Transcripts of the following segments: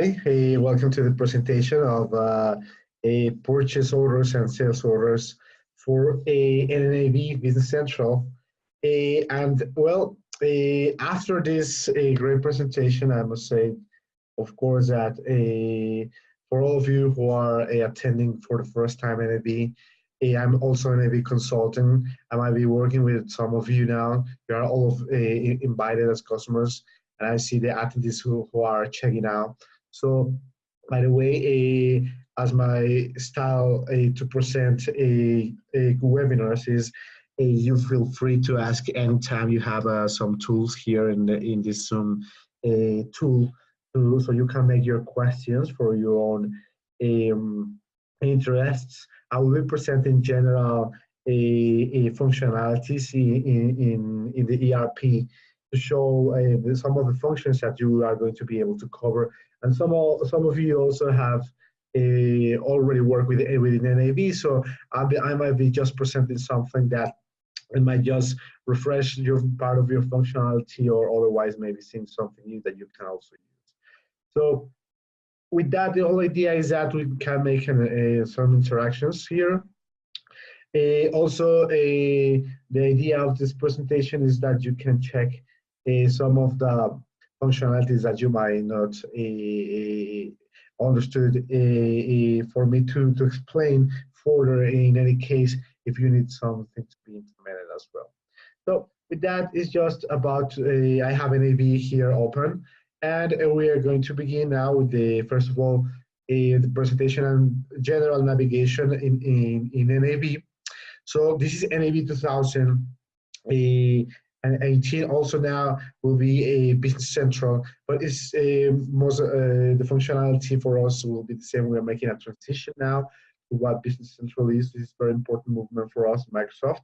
everybody. Welcome to the presentation of purchase orders and sales orders for NAV Business Central. After this great presentation, I must say, of course, that for all of you who are attending for the first time NAV, I'm also an NAV consultant. I might be working with some of you now. You are all invited as customers, and I see the attendees who are checking out. So, by the way, as my style to present webinars is, you feel free to ask anytime you have some tools here in this Zoom tool, so you can make your questions for your own interests. I will be presenting general functionalities in the ERP to show some of the functions that you are going to be able to cover. And some of you also have already worked with NAV, so I might be just presenting something that it might just refresh your part of your functionality, or otherwise maybe seeing something new that you can also use. So with that, the whole idea is that we can make some interactions here. Also, the idea of this presentation is that you can check some of the functionalities that you might not understood for me to explain further in any case if you need something to be implemented as well. So with that, it's just about, I have NAV here open, and we are going to begin now with first of all, the presentation and general navigation in NAV. So this is NAV 2018. Also now will be a Business Central, but it's most the functionality for us will be the same. We are making a transition now to what Business Central is. This is a very important movement for us, Microsoft.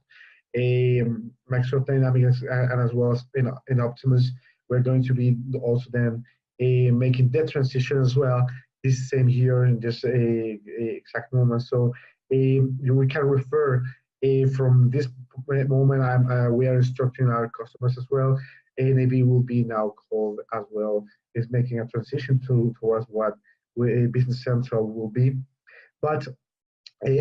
Microsoft Dynamics and as well as in Optimus, we're going to be also then making that transition as well. This is same here in this exact moment. So we can refer from this moment. We are instructing our customers as well. NAV will be now called as well, is making a transition towards what Business Central will be. But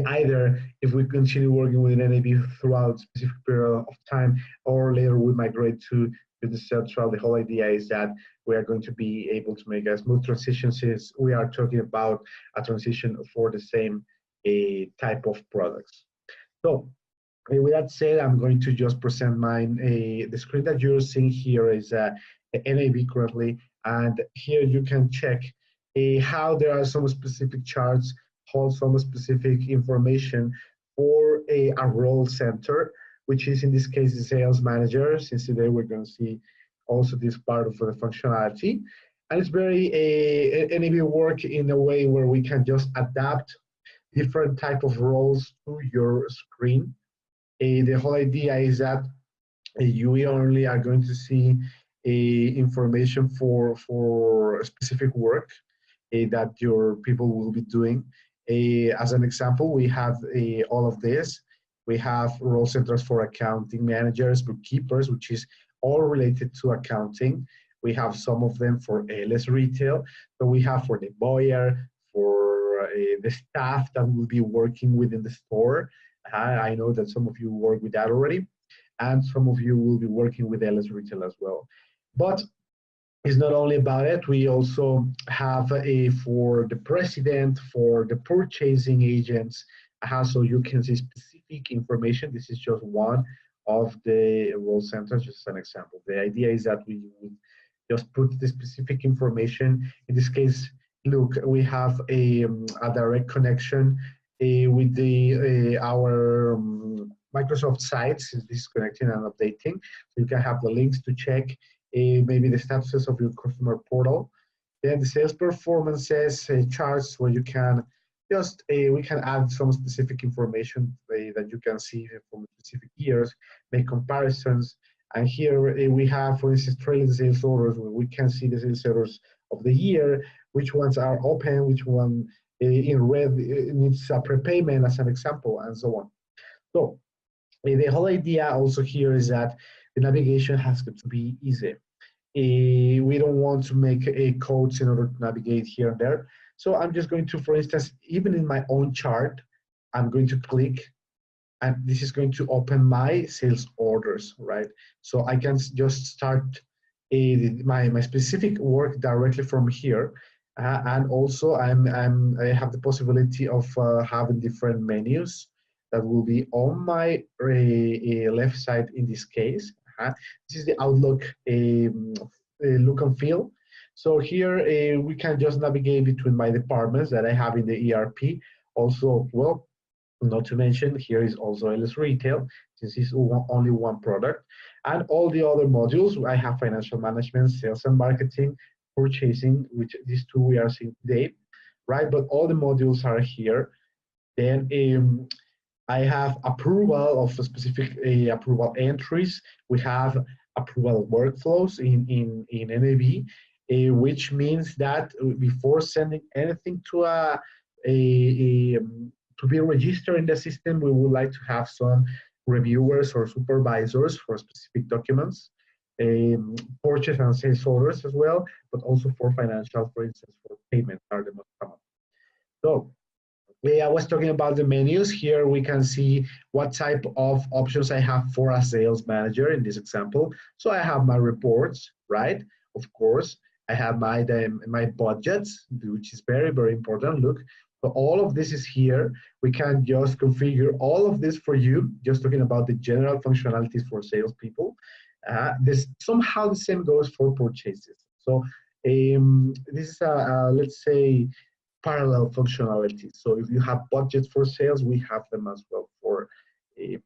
either if we continue working with NAV throughout a specific period of time, or later we migrate to Business Central, the whole idea is that we are going to be able to make a smooth transition, since we are talking about a transition for the same type of products. So with that said, I'm going to just present mine. The screen that you're seeing here is NAV currently, and here you can check how there are some specific charts, hold some specific information for a role center, which is in this case the sales manager, since today we're going to see also this part of the functionality. And it's very NAV work in a way where we can just adapt different type of roles to your screen. The whole idea is that you only are going to see information for specific work that your people will be doing. As an example, we have all of this. We have role centers for accounting managers, bookkeepers, which is all related to accounting. We have some of them for less retail. So we have for the buyer, for the staff that will be working within the store. I know that some of you work with that already, and some of you will be working with LS Retail as well. But it's not only about it. We also have for the president, for the purchasing agents, so you can see specific information. This is just one of the role centers, just an example. The idea is that we would just put the specific information. In this case, look, we have a direct connection with our Microsoft sites. This is connecting and updating. So you can have the links to check maybe the statuses of your customer portal. Then the sales performances charts, where you can just, we can add some specific information that you can see from specific years, make comparisons. And here we have, for instance, trailing sales orders, where we can see the sales orders of the year, which ones are open, which one in red needs a prepayment, as an example, and so on. So the whole idea also here is that the navigation has to be easy. we don't want to make a codes in order to navigate here and there. So I'm just going to, for instance, even in my own chart, I'm going to click, and this is going to open my sales orders, right? So I can just start my specific work directly from here. And also I have the possibility of having different menus that will be on my left side in this case. This is the Outlook look and feel. So here we can just navigate between my departments that I have in the ERP. Also, well, not to mention, here is also LS Retail, since it's only one product. And all the other modules, I have financial management, sales and marketing, purchasing, which these two we are seeing today, right? But all the modules are here. Then I have approval of specific approval entries. We have approval workflows in NAV, which means that before sending anything to to be registered in the system, we would like to have some reviewers or supervisors for specific documents, purchase and sales orders as well, but also for financial, for instance, for payments are the most common. So I was talking about the menus. Here we can see what type of options I have for a sales manager in this example. So I have my reports, right? Of course, I have my budgets, which is very, very important. Look, so all of this is here. We can just configure all of this for you, just talking about the general functionalities for salespeople. This somehow the same goes for purchases. So this is let's say, parallel functionalities. So if you have budgets for sales, we have them as well for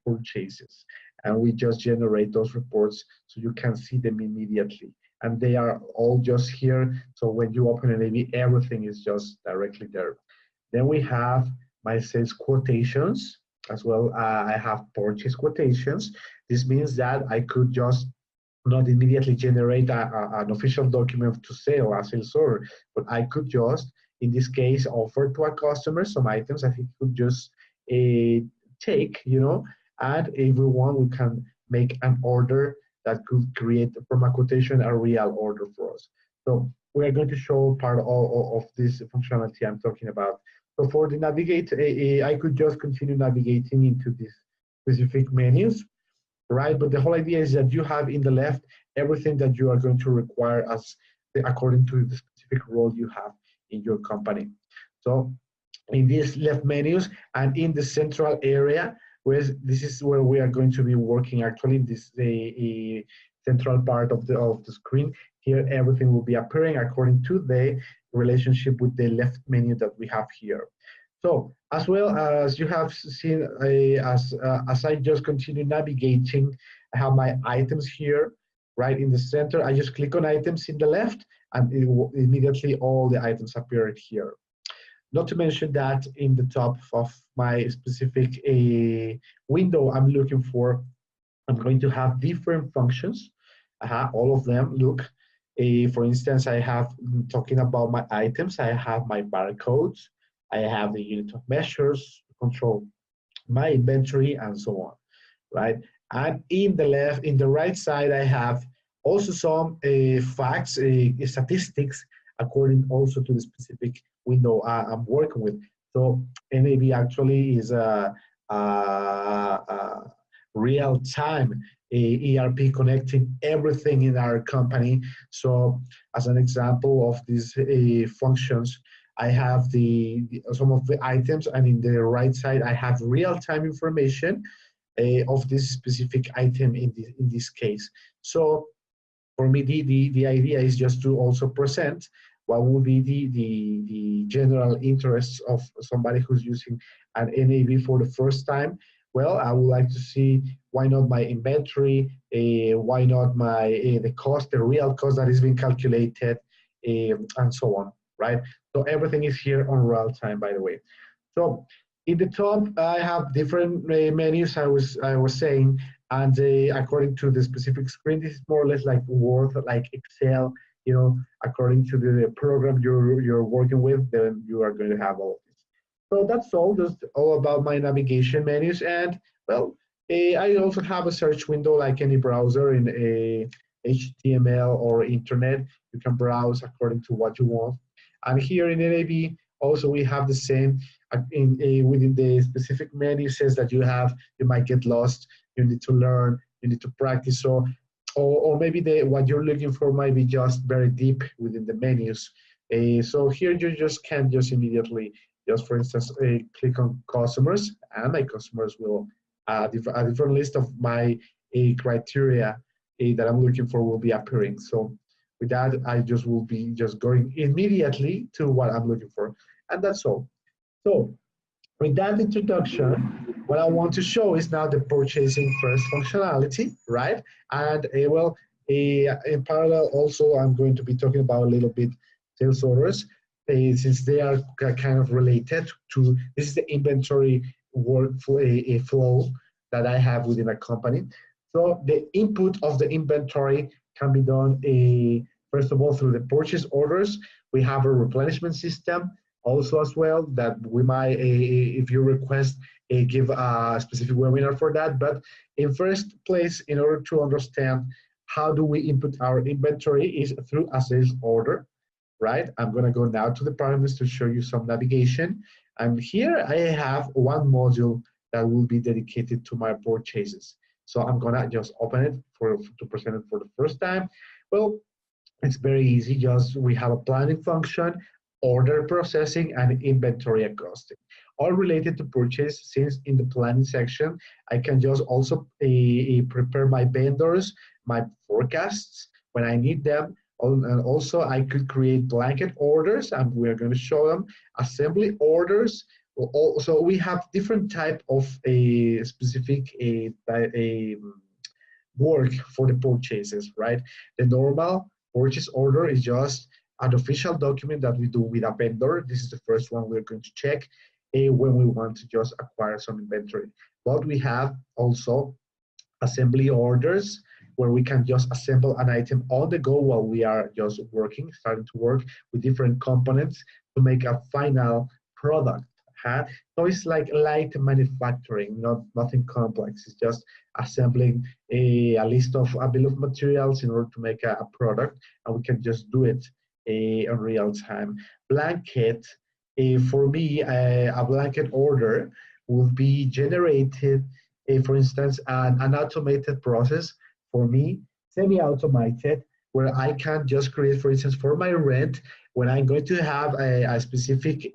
purchases. And we just generate those reports so you can see them immediately. And they are all just here. So when you open an AV, everything is just directly there. Then we have my sales quotations as well. I have purchase quotations. This means that I could just not immediately generate an official document to sell a sales order, but I could just, in this case, offer to a customer some items that he could just take, and if we want, we can make an order that could create from a quotation a real order for us. So we are going to show part of this functionality I'm talking about. So for the navigate, I could just continue navigating into these specific menus, right? But the whole idea is that you have in the left everything that you are going to require according to the specific role you have in your company. So in these left menus and in the central area, where this is where we are going to be working actually, this central part of the screen. Here everything will be appearing according to the relationship with the left menu that we have here. So as well as you have seen, as I just continue navigating, I have my items here, right in the center. I just click on items in the left, and immediately all the items appeared here. Not to mention that in the top of my specific window I'm looking for, I'm going to have different functions. All of them, look. For instance, I have, talking about my items, I have my barcodes, I have the unit of measures, control my inventory, and so on, right? And in the right side, I have also some facts, statistics, according also to the specific window I'm working with. So NAV actually is a real-time ERP connecting everything in our company. So as an example of these functions, I have some of the items, and in the right side, I have real-time information of this specific item in this case. So for me, the idea is just to also present what would be the general interests of somebody who's using an NAV for the first time. Well, I would like to see, why not my inventory, why not my the cost, the real cost that is being calculated, and so on, right? So everything is here on real time, by the way. So in the top, I have different menus, I was saying, and according to the specific screen, this is more or less like Word, like Excel, according to the program you're working with, then you are going to have all of this. So that's all about my navigation menus. And well, I also have a search window like any browser in HTML or internet. You can browse according to what you want. And here in NAV, also we have the same within the specific menu says that you might get lost, you need to learn, you need to practice. So, or maybe what you're looking for might be just very deep within the menus. So here you just can just immediately, just for instance, click on customers, and my customers will, a different list of my criteria that I'm looking for will be appearing. So with that, I just will be just going immediately to what I'm looking for. And that's all. So with that introduction, what I want to show is now the purchasing first functionality, right? And in parallel also, I'm going to be talking about a little bit sales orders, since they are kind of related to, this is the inventory workflow flow that I have within a company. So the input of the inventory can be done, first of all, through the purchase orders. We have a replenishment system also as well that we might, if you request, give a specific webinar for that. But in first place, in order to understand how do we input our inventory is through a sales order, right? I'm gonna go now to the parameters to show you some navigation. And here I have one module that will be dedicated to my purchases. So I'm gonna just open it to present it for the first time. Well, it's very easy. Just we have a planning function, order processing, and inventory costing, all related to purchase. Since in the planning section, I can just also prepare my vendors, my forecasts when I need them. And also I could create blanket orders, and we're going to show them assembly orders. So we have different type of a specific work for the purchases, right? The normal purchase order is just an official document that we do with a vendor. This is the first one we're going to check when we want to just acquire some inventory. But we have also assembly orders, where we can just assemble an item on the go while we are just starting to work with different components to make a final product. So it's like light manufacturing, nothing complex. It's just assembling a list of a bill of materials in order to make a product, and we can just do it in real time. Blanket, for me, a blanket order will be generated, for instance, an automated process for me, semi-automated, where I can just create, for instance, for my rent, when I'm going to have a specific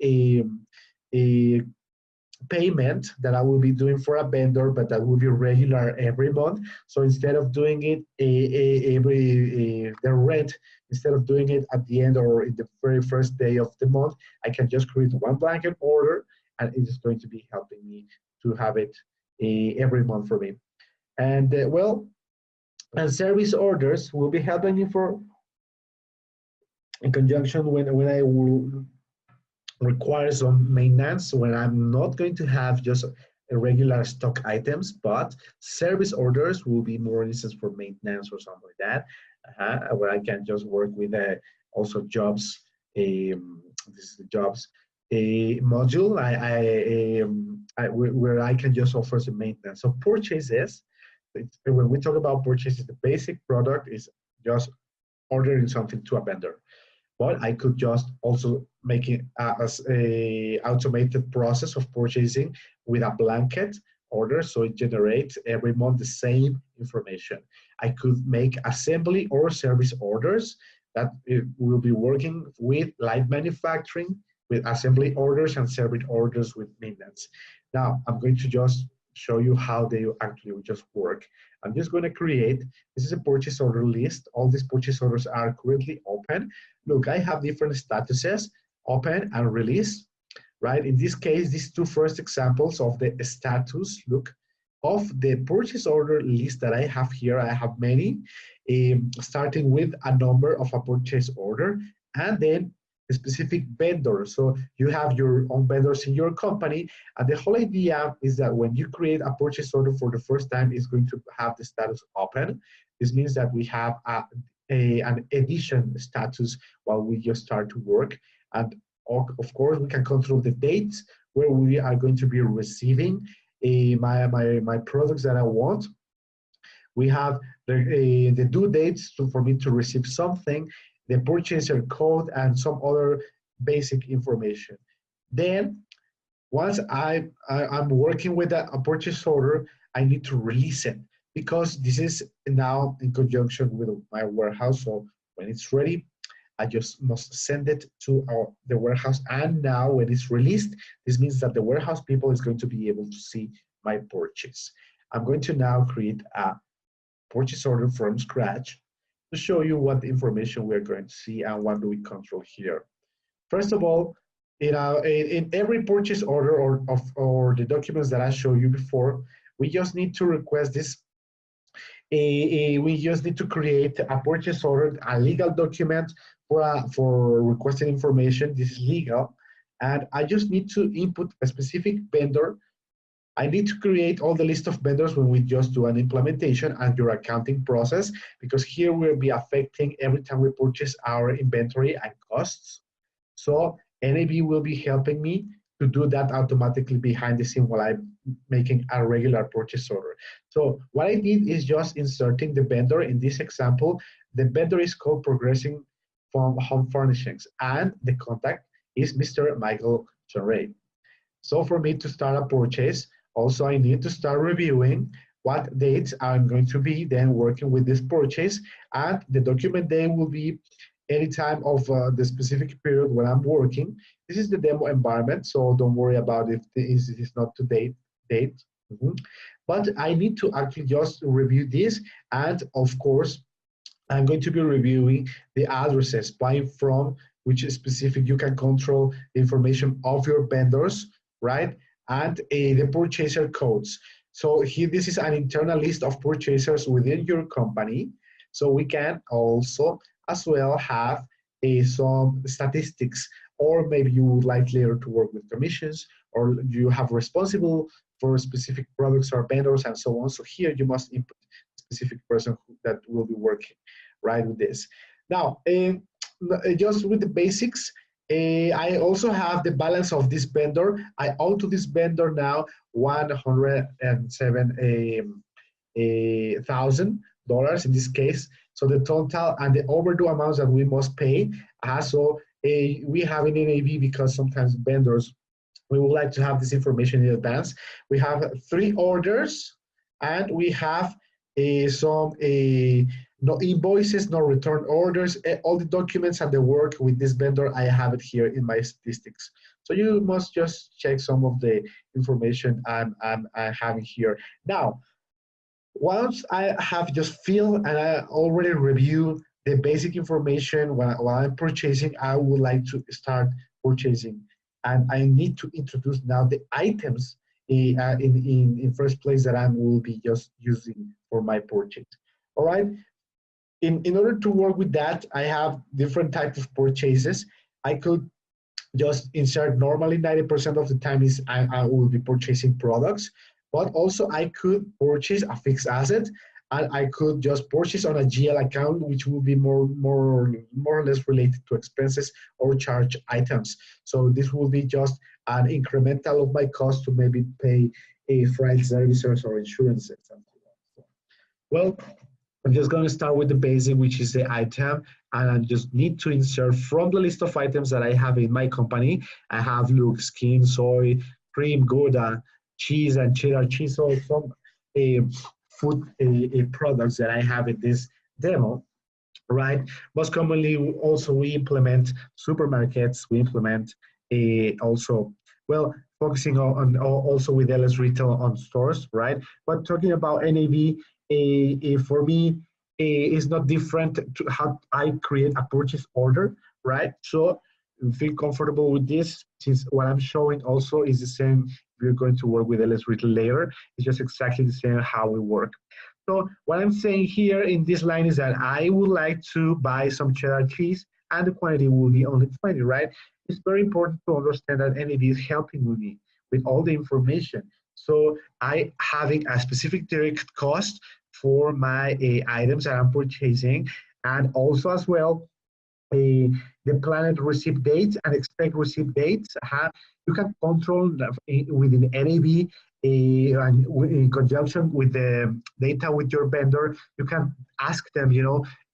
payment that I will be doing for a vendor, but that will be regular every month. So instead of doing it the rent, instead of doing it at the end or in the very first day of the month, I can just create one blanket order, and it is going to be helping me to have it every month for me. And and service orders will be helping me in conjunction when I will require some maintenance, when I'm not going to have just regular stock items, but service orders will be more instance for maintenance or something like that, where I can just work with also jobs. This is the jobs module where I can just offer some maintenance. So purchases, when we talk about purchases, the basic product is just ordering something to a vendor. But I could just also make it as a automated process of purchasing with a blanket order, so it generates every month the same information. I could make assembly or service orders that it will be working with light manufacturing, with assembly orders and service orders with maintenance. Now, I'm going to just show you how they actually just work. I'm just going to create, this is a purchase order list. All these purchase orders are currently open. Look, I have different statuses, open and release, right? In this case, these two first examples of the status, look, of the purchase order list that I have here. I have many, starting with a number of a purchase order, and then a specific vendor. So you have your own vendors in your company, and the whole idea is that when you create a purchase order for the first time, it's going to have the status open. This means that we have an edition status while we just start to work. And of course, we can control the dates where we are going to be receiving my products that I want. We have the due dates for me to receive something, the purchaser code, and some other basic information. Then, once I'm working with a purchase order, I need to release it because this is now in conjunction with my warehouse. So when it's ready, I just must send it to the warehouse. And now when it's released, this means that the warehouse people is going to be able to see my purchase. I'm going to now create a purchase order from scratch to show you what information we're going to see and what do we control here. First of all, in every purchase order or the documents that I showed you before, we just need to request this. We just need to create a purchase order, a legal document for requesting information. This is legal. And I just need to input a specific vendor. I need to create all the list of vendors when we just do an implementation and your accounting process, because here we'll be affecting every time we purchase our inventory and costs. So NAV will be helping me to do that automatically behind the scene while I'm making a regular purchase order. So what I did is just inserting the vendor. In this example, the vendor is called Progressing from Home Furnishings, and the contact is Mr. Michael Chorey. So for me to start a purchase, also I need to start reviewing what dates I'm going to be then working with this purchase, and the document date will be any time of the specific period when I'm working. This is the demo environment, so don't worry about if this is not to date. But I need to actually just review this, and of course, I'm going to be reviewing the addresses buying from, which is specific. You can control the information of your vendors, right? And the purchaser codes. So here, this is an internal list of purchasers within your company. So we can also as well have some statistics, or maybe you would like later to work with commissions, or you have responsible for specific products or vendors and so on. So here you must input a specific person that will be working right with this. Now, just with the basics, I also have the balance of this vendor. I owe to this vendor now $107,000 in this case. So the total and the overdue amounts that we must pay. So we have in NAV, because sometimes vendors, we would like to have this information in advance. We have 3 orders, and we have some no invoices, no return orders, all the documents and the work with this vendor. I have it here in my statistics. So you must just check some of the information I'm having here. Now, once I have just filled and I already reviewed the basic information while I'm purchasing, I would like to start purchasing. And I need to introduce now the items in first place that I will be just using for my purchase. All right. In order to work with that, I have different types of purchases. I could just insert normally 90% of the time is I will be purchasing products, but also I could purchase a fixed asset, and I could just purchase on a GL account, which will be more or less related to expenses or charge items. So this will be just an incremental of my cost to maybe pay a freight services or insurances. Well, I'm just going to start with the basic, which is the item, and I just need to insert from the list of items that I have in my company. I have look, skin, soy, cream, Gouda, cheese, and cheddar cheese. So some food products that I have in this demo, right? Most commonly, also we implement supermarkets. We implement also, well, focusing on also with LS Retail on stores, right? But talking about NAV, for me, is not different to how I create a purchase order, right? So feel comfortable with this, since what I'm showing also is the same. If you're going to work with LS Retail later, it's just exactly the same how we work. So what I'm saying here in this line is that I would like to buy some cheddar cheese, and the quantity will be only 20, right? It's very important to understand that NAV is helping me with all the information. So I having a specific direct cost for my items that I'm purchasing, and also as well the planned receipt dates and expect receipt dates. You can control within NAV and in conjunction with the data with your vendor, you can ask them,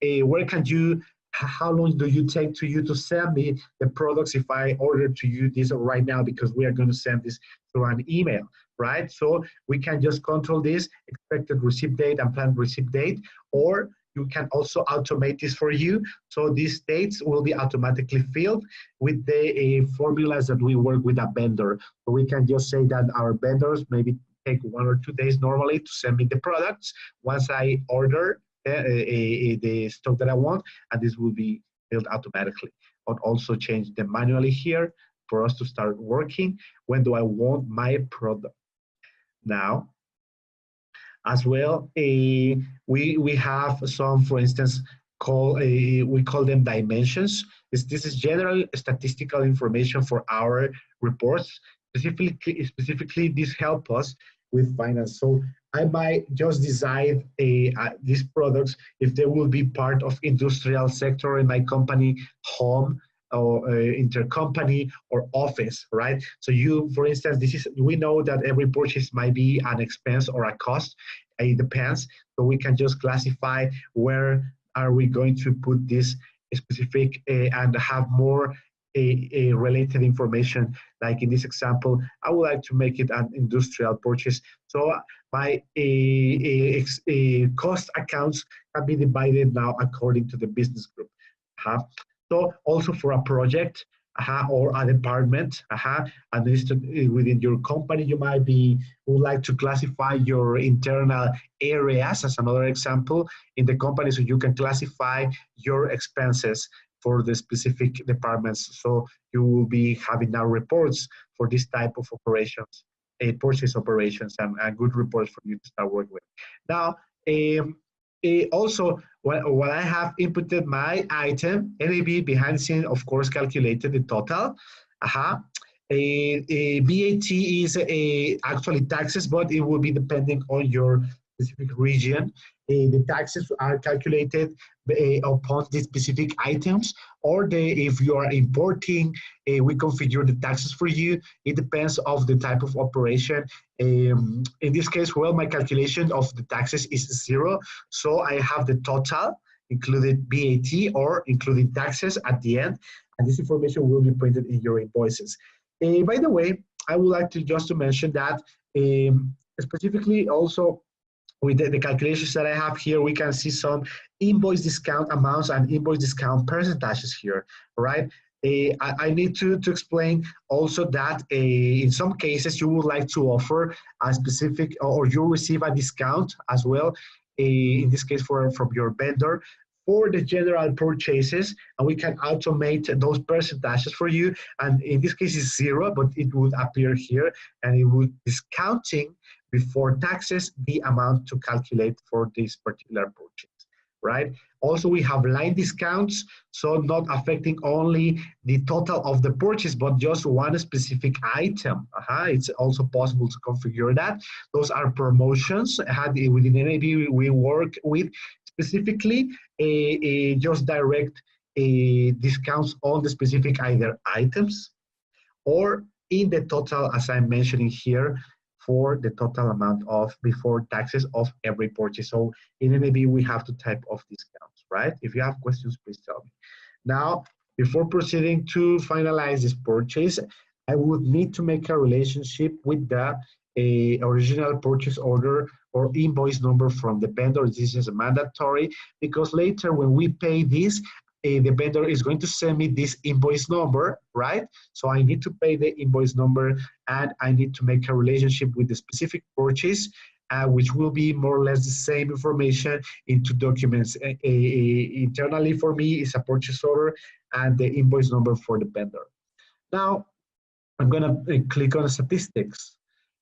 where can you, how long do you take to you to send me the products if I order to you this right now, because we are going to send this through an email, right? So we can just control this expected receipt date and planned receipt date, or you can also automate this for you. So these dates will be automatically filled with the formulas that we work with a vendor. So we can just say that our vendors maybe take 1 or 2 days normally to send me the products once I order the stock that I want, and this will be filled automatically. But also change them manually here for us to start working. When do I want my product? Now, as well, we have some, for instance, we call them dimensions. This is general statistical information for our reports. Specifically, this helps us with finance. So I might just decide these products if they will be part of industrial sector in my company, home, or intercompany or office, right? So you, for instance, we know that every purchase might be an expense or a cost. It depends. So we can just classify where are we going to put this specific and have more related information. Like in this example, I would like to make it an industrial purchase. So my cost accounts can be divided now according to the business group. So also for a project or a department, and within your company, you might would like to classify your internal areas as another example in the company, so you can classify your expenses for the specific departments. So you will be having now reports for this type of operations, purchase operations, and good reports for you to start working with. Now, also, when I have inputted my item, NAV behind the scene, of course, calculated the total. VAT is actually taxes, but it will be depending on your specific region. The taxes are calculated upon the specific items, or if you are importing, we configure the taxes for you. It depends of the type of operation. In this case, well, my calculation of the taxes is 0, so I have the total, including VAT or including taxes at the end, and this information will be printed in your invoices. By the way, I would like to just to mention that specifically also with the calculations that I have here, we can see some invoice discount amounts and invoice discount percentages here, right? I need to explain also that in some cases you would like to offer a specific, or you receive a discount as well, in this case from your vendor, for the general purchases, and we can automate those percentages for you. And in this case, it's 0, but it would appear here, and it would discounting before taxes the amount to calculate for this particular purchase, right? Also, we have line discounts, so not affecting only the total of the purchase, but just one specific item. It's also possible to configure that. Those are promotions. Within NAV, we work with specifically just direct discounts on the specific either items or in the total, as I'm mentioning here, for the total amount of before taxes of every purchase. So in NAV, we have two type of discounts, right? If you have questions, please tell me. Now, before proceeding to finalize this purchase, I would need to make a relationship with the original purchase order or invoice number from the vendor. This is mandatory because later when we pay this, the vendor is going to send me this invoice number, right? So I need to pay the invoice number, and I need to make a relationship with the specific purchase, which will be more or less the same information in two documents. Internally for me is a purchase order and the invoice number for the vendor. Now, I'm gonna click on statistics.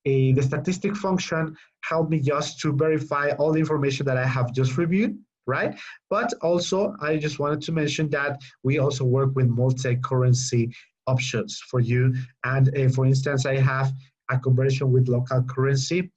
The statistic function helped me just to verify all the information that I have just reviewed, right? But also, I just wanted to mention that we also work with multi-currency options for you. And for instance, I have a conversion with local currency.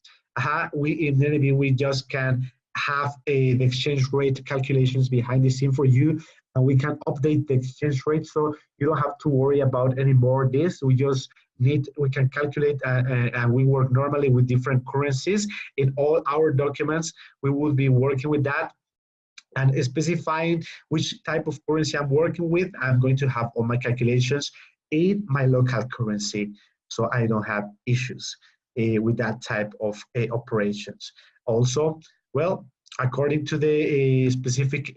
In NAV, we just can have the exchange rate calculations behind the scene for you, and we can update the exchange rate, so you don't have to worry about any more this. We just we can calculate and we work normally with different currencies. In all our documents, we will be working with that and specifying which type of currency I'm working with. I'm going to have all my calculations in my local currency, so I don't have issues with that type of operations. Also, well, according to the specific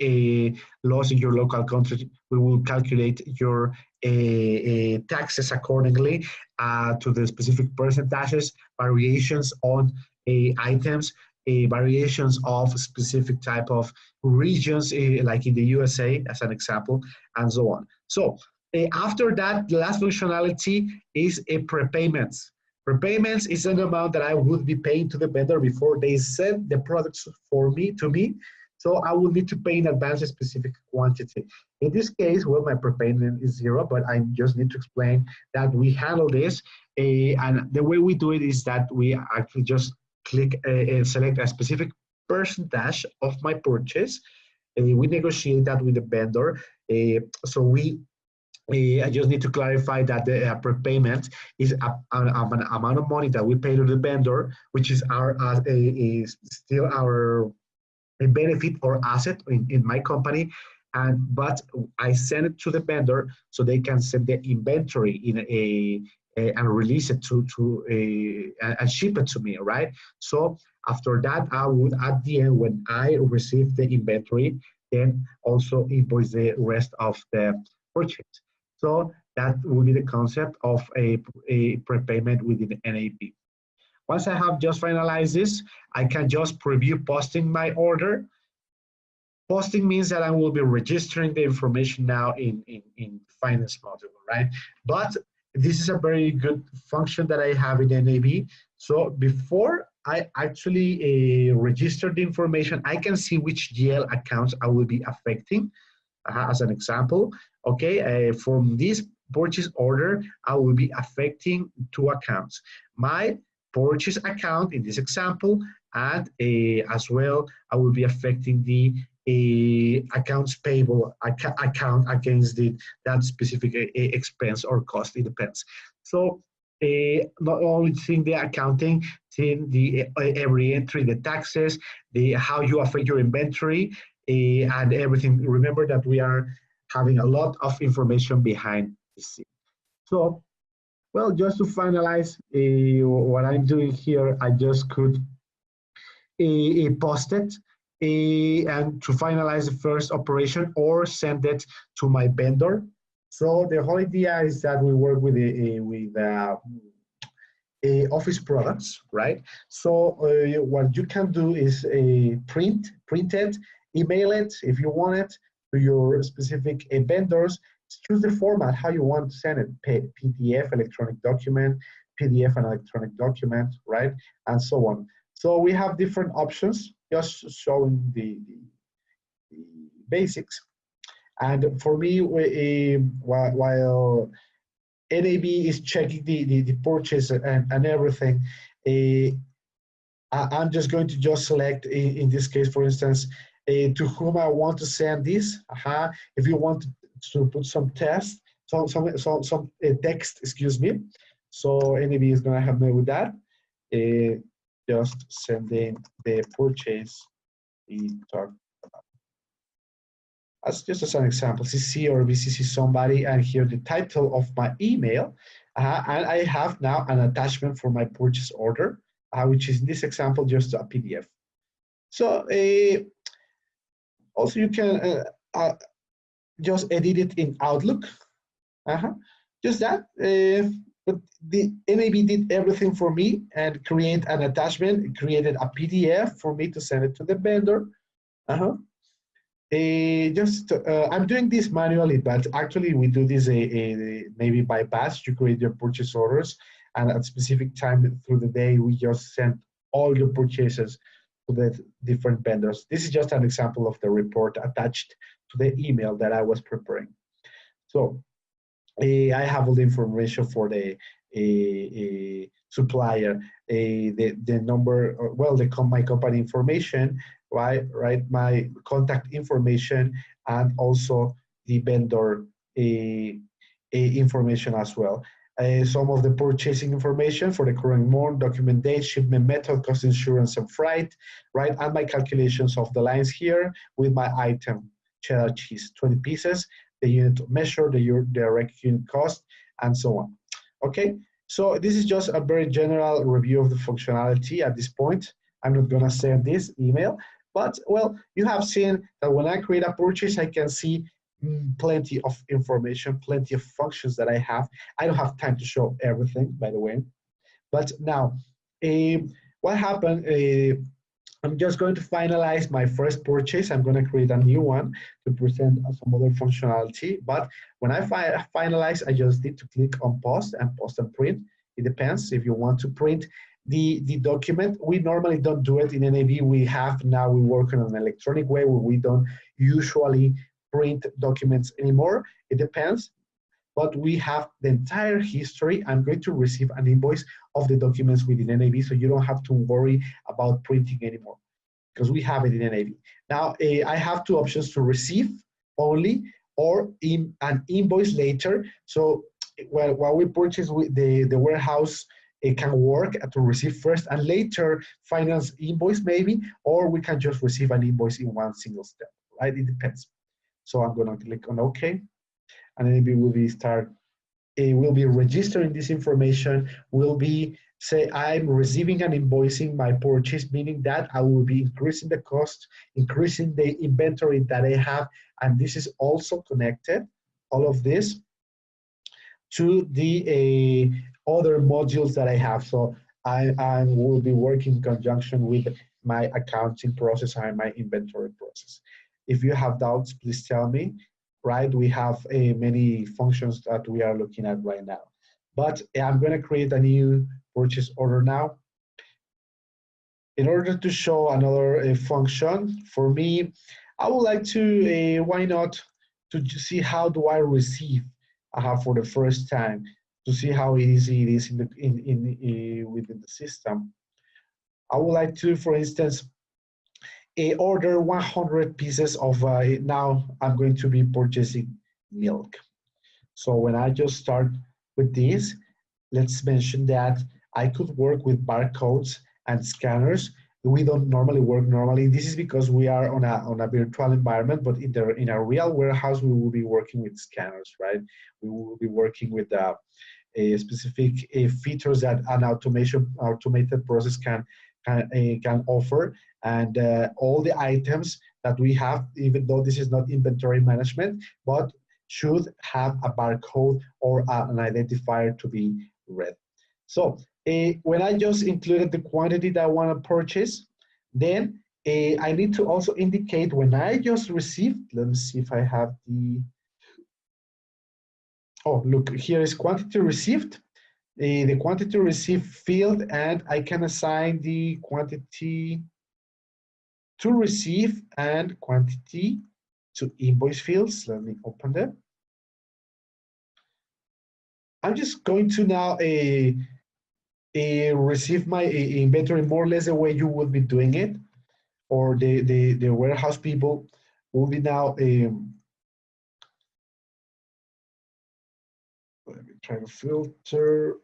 laws in your local country, we will calculate your taxes accordingly to the specific percentages, variations on items, variations of specific type of regions, like in the USA, as an example, and so on. So after that, the last functionality is a prepayments. Prepayments is an amount that I would be paying to the vendor before they send the products to me. So I will need to pay in advance a specific quantity. In this case, well, my prepayment is 0, but I just need to explain that we handle this. And the way we do it is that we actually just click and select a specific percentage of my purchase. We negotiate that with the vendor. I just need to clarify that the prepayment is an amount of money that we pay to the vendor, which is still our benefit or asset in my company, but I send it to the vendor so they can send the inventory and release it and ship it to me, right? So after that, I would, at the end, when I receive the inventory, then also invoice the rest of the purchase. So that will be the concept of a prepayment within NAV. Once I have just finalized this, I can just preview posting my order. Posting means that I will be registering the information now in finance module, right? But this is a very good function that I have in NAV. So before I actually register the information, I can see which GL accounts I will be affecting. As an example, okay, from this purchase order, I will be affecting 2 accounts. My purchase account in this example, and as well, I will be affecting the accounts payable account against that specific expense or cost, it depends. So not only seeing the accounting, seeing the every entry, the taxes, how you affect your inventory, and everything. Remember that we are having a lot of information behind the scene. So, well, just to finalize what I'm doing here, I just could post it and to finalize the first operation or send it to my vendor. So the whole idea is that we work with office products, right? So what you can do is print it, email it if you want it to your specific vendors. Choose the format, how you want to send it, PDF, electronic document, PDF and electronic document, right? And so on. So we have different options, just showing the basics. And for me, while NAV is checking the purchase and everything, I'm just going to just select, in this case, for instance, to whom I want to send this. If you want to put some text, some text, excuse me. So NAV is going to help me with that. Just sending the purchase we talked about. As just as an example, CC or VCC somebody, and here the title of my email, and I have now an attachment for my purchase order, which is in this example just a PDF. So also you can just edit it in Outlook, just that. But the NAV did everything for me and create an attachment. It created a PDF for me to send it to the vendor. I'm doing this manually, but actually we do this maybe by batch. You create your purchase orders, and at a specific time through the day, we just send all your purchases to the different vendors. This is just an example of the report attached to the email that I was preparing. So I have all the information for the supplier, the number, well, my company information, right, my contact information, and also the vendor information as well. some of the purchasing information for the current month, document date, shipment method, cost, insurance, and freight, right? And my calculations of the lines here with my item, cheddar cheese, 20 pieces, the unit of measure, the direct unit cost, and so on. Okay, so this is just a very general review of the functionality at this point. I'm not gonna send this email, but well, you have seen that when I create a purchase, I can see plenty of information, plenty of functions that I have. I don't have time to show everything, by the way. But now, what happened, I'm just going to finalize my first purchase. I'm going to create a new one to present some other functionality. But when I finalize, I just need to click on post and print. It depends if you want to print the document. We normally don't do it in NAV. We work in an electronic way where we don't usually print documents anymore. It depends, but we have the entire history. I'm going to receive an invoice of the documents within NAV, so you don't have to worry about printing anymore because we have it in NAV. Now, I have two options: to receive only or in an invoice later. So while we purchase, the warehouse, it can work to receive first and later finance invoice maybe, or we can just receive an invoice in one single step, right? It depends. So I'm gonna click on OK, and then it will be registering this information, will be say I'm receiving and invoicing my purchase, meaning that I will be increasing the cost, increasing the inventory that I have, and this is also connected, all of this, to the other modules that I have. So I will be working in conjunction with my accounting process and my inventory process. If you have doubts, please tell me, right? We have many functions that we are looking at right now. But I'm going to create a new purchase order now. In order to show another function, for me, I would like to, why not, to see how do I receive for the first time, to see how easy it is within the system. I would like to, for instance, order 100 pieces of, now I'm going to be purchasing milk. So when I just start with this, let's mention that I could work with barcodes and scanners. We don't normally work normally. This is because we are on a virtual environment, but in a real warehouse, we will be working with scanners, right? We will be working with specific features that an automated process can offer, and all the items that we have, even though this is not inventory management, but should have a barcode or an identifier to be read. So when I just included the quantity that I want to purchase, then I need to also indicate when I just received, let me see if I have the, oh, look, here is quantity received. The quantity received field, and I can assign the quantity to receive and quantity to invoice fields. Let me open them. I'm just going to now receive my inventory more or less the way you would be doing it, or the warehouse people will be now, let me try to filter.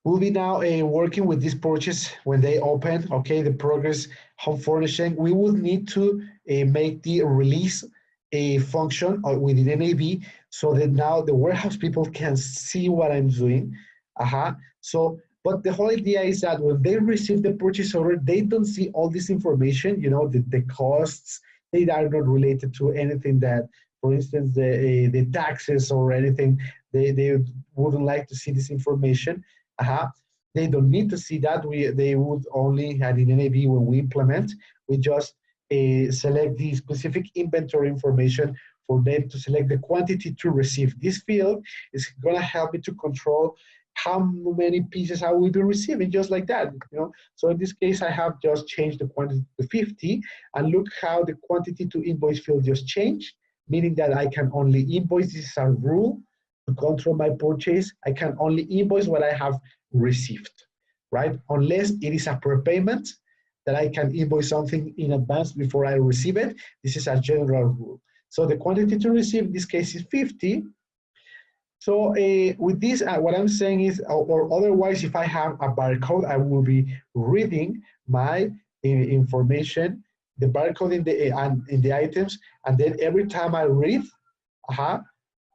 We'll be now working with this purchase when they open, okay, the progress home furnishing. We will need to make the release a function within NAV so that now the warehouse people can see what I'm doing. So, but the whole idea is that when they receive the purchase order, they don't see all this information, you know, the costs. They are not related to anything that, for instance, the taxes or anything. They wouldn't like to see this information. They don't need to see that. They would only have in NAV when we implement, we just select the specific inventory information for them to select the quantity to receive. This field is going to help me to control how many pieces I will be receiving, just like that, you know. So in this case, I have just changed the quantity to 50, and look how the quantity to invoice field just changed, meaning that I can only invoice. This is a rule to control my purchase. I can only invoice what I have received, right? Unless it is a prepayment that I can invoice something in advance before I receive it. This is a general rule. So the quantity to receive in this case is 50. So with this, what I'm saying is, or otherwise, if I have a barcode, I will be reading my information, the barcode in the items, and then every time I read,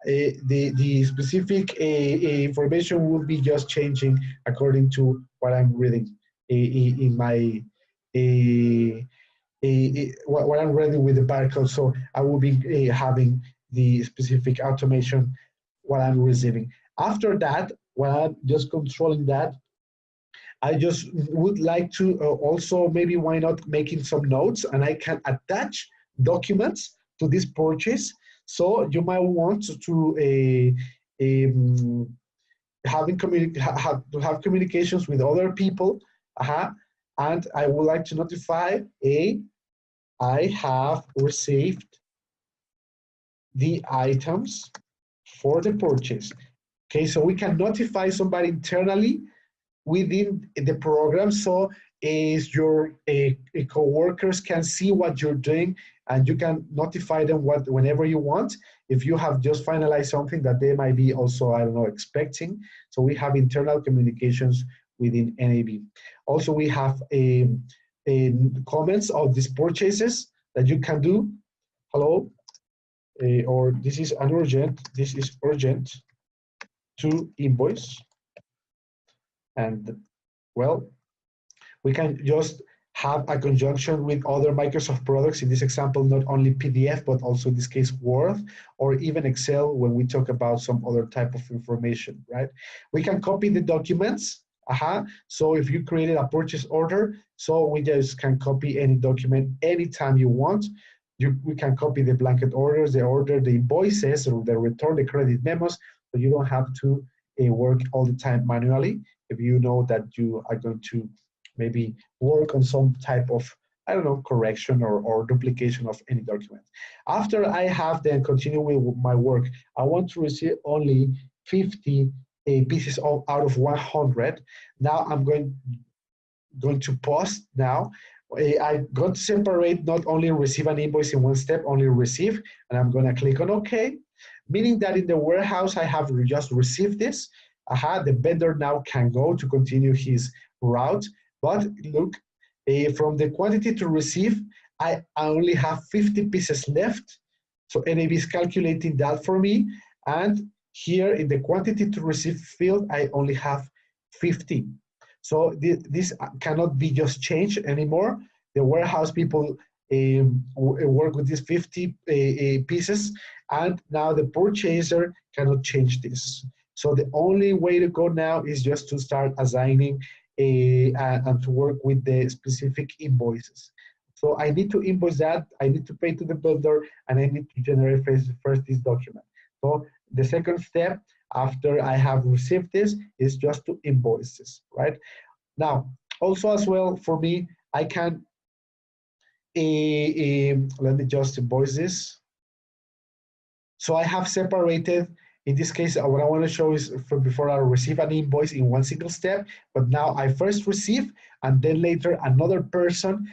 the specific information will be just changing according to what I'm reading in my what I'm reading with the barcode. So I will be having the specific automation what I'm receiving. After that, when I'm just controlling that, I just would like to also maybe why not making some notes, and I can attach documents to this purchase. So you might want to have communications with other people, and I would like to notify I have received the items for the purchase. Okay, so we can notify somebody internally within the program, so is your co-workers can see what you're doing, and you can notify them whenever you want if you have just finalized something that they might be also, I don't know, expecting. So we have internal communications within NAV. Also, we have comments of these purchases that you can do. Hello, or this is urgent to invoice. And well, we can just have a conjunction with other Microsoft products, in this example, not only PDF, but also in this case, Word, or even Excel when we talk about some other type of information, right? We can copy the documents. So if you created a purchase order, so we just can copy any document anytime you want. We can copy the blanket orders, the invoices, or the return, the credit memos, so you don't have to work all the time manually if you know that you are going to maybe work on some type of, I don't know, correction or duplication of any document. After I have then continued with my work, I want to receive only 50 pieces out of 100. Now I'm going to pause now. I'm going to separate, not only receive an invoice in one step, only receive, and I'm going to click on OK, meaning that in the warehouse I have just received this. The vendor now can go to continue his route. But look, from the quantity to receive, I only have 50 pieces left. So NAV is calculating that for me. And here in the quantity to receive field, I only have 50. So this cannot be just changed anymore. The warehouse people work with these 50 pieces, and now the purchaser cannot change this. So the only way to go now is just to start assigning and to work with the specific invoices. So I need to invoice that, I need to pay to the vendor, and I need to generate first this document. So the second step after I have received this is just to invoice this, right? Now, also as well for me, I can, let me just invoice this. So I have separated, in this case, what I want to show is from before I receive an invoice in one single step, but now I first receive, and then later another person,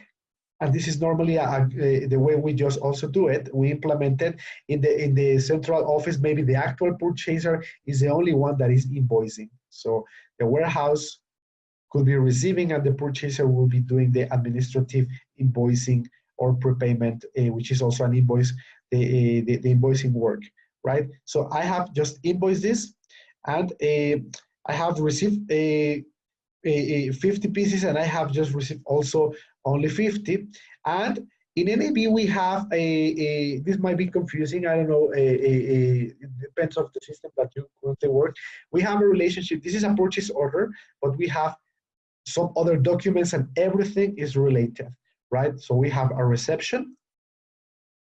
and this is normally the way we just also do it. We implement it in the central office. Maybe the actual purchaser is the only one that is invoicing. So the warehouse could be receiving, and the purchaser will be doing the administrative invoicing or prepayment, which is also an invoice, the invoicing work, right? So I have just invoiced this, and I have received 50 pieces, and I have just received also only 50. And in NAV we have this might be confusing, I don't know, it depends on the system that you currently work. We have a relationship, this is a purchase order, but we have some other documents, and everything is related, right? So we have a reception,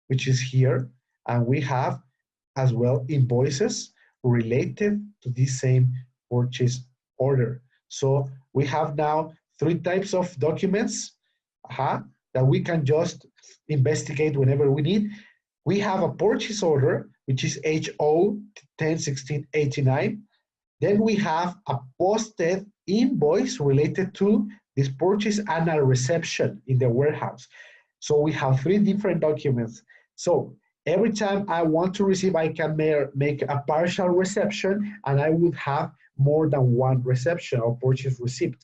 which is here, and we have as well invoices related to this same purchase order. So we have now 3 types of documents that we can just investigate whenever we need. We have a purchase order, which is HO 101689. Then we have a posted invoice related to this purchase and a reception in the warehouse. So we have 3 different documents. So Every time I want to receive, I can make a partial reception, and I would have more than one reception or purchase receipt,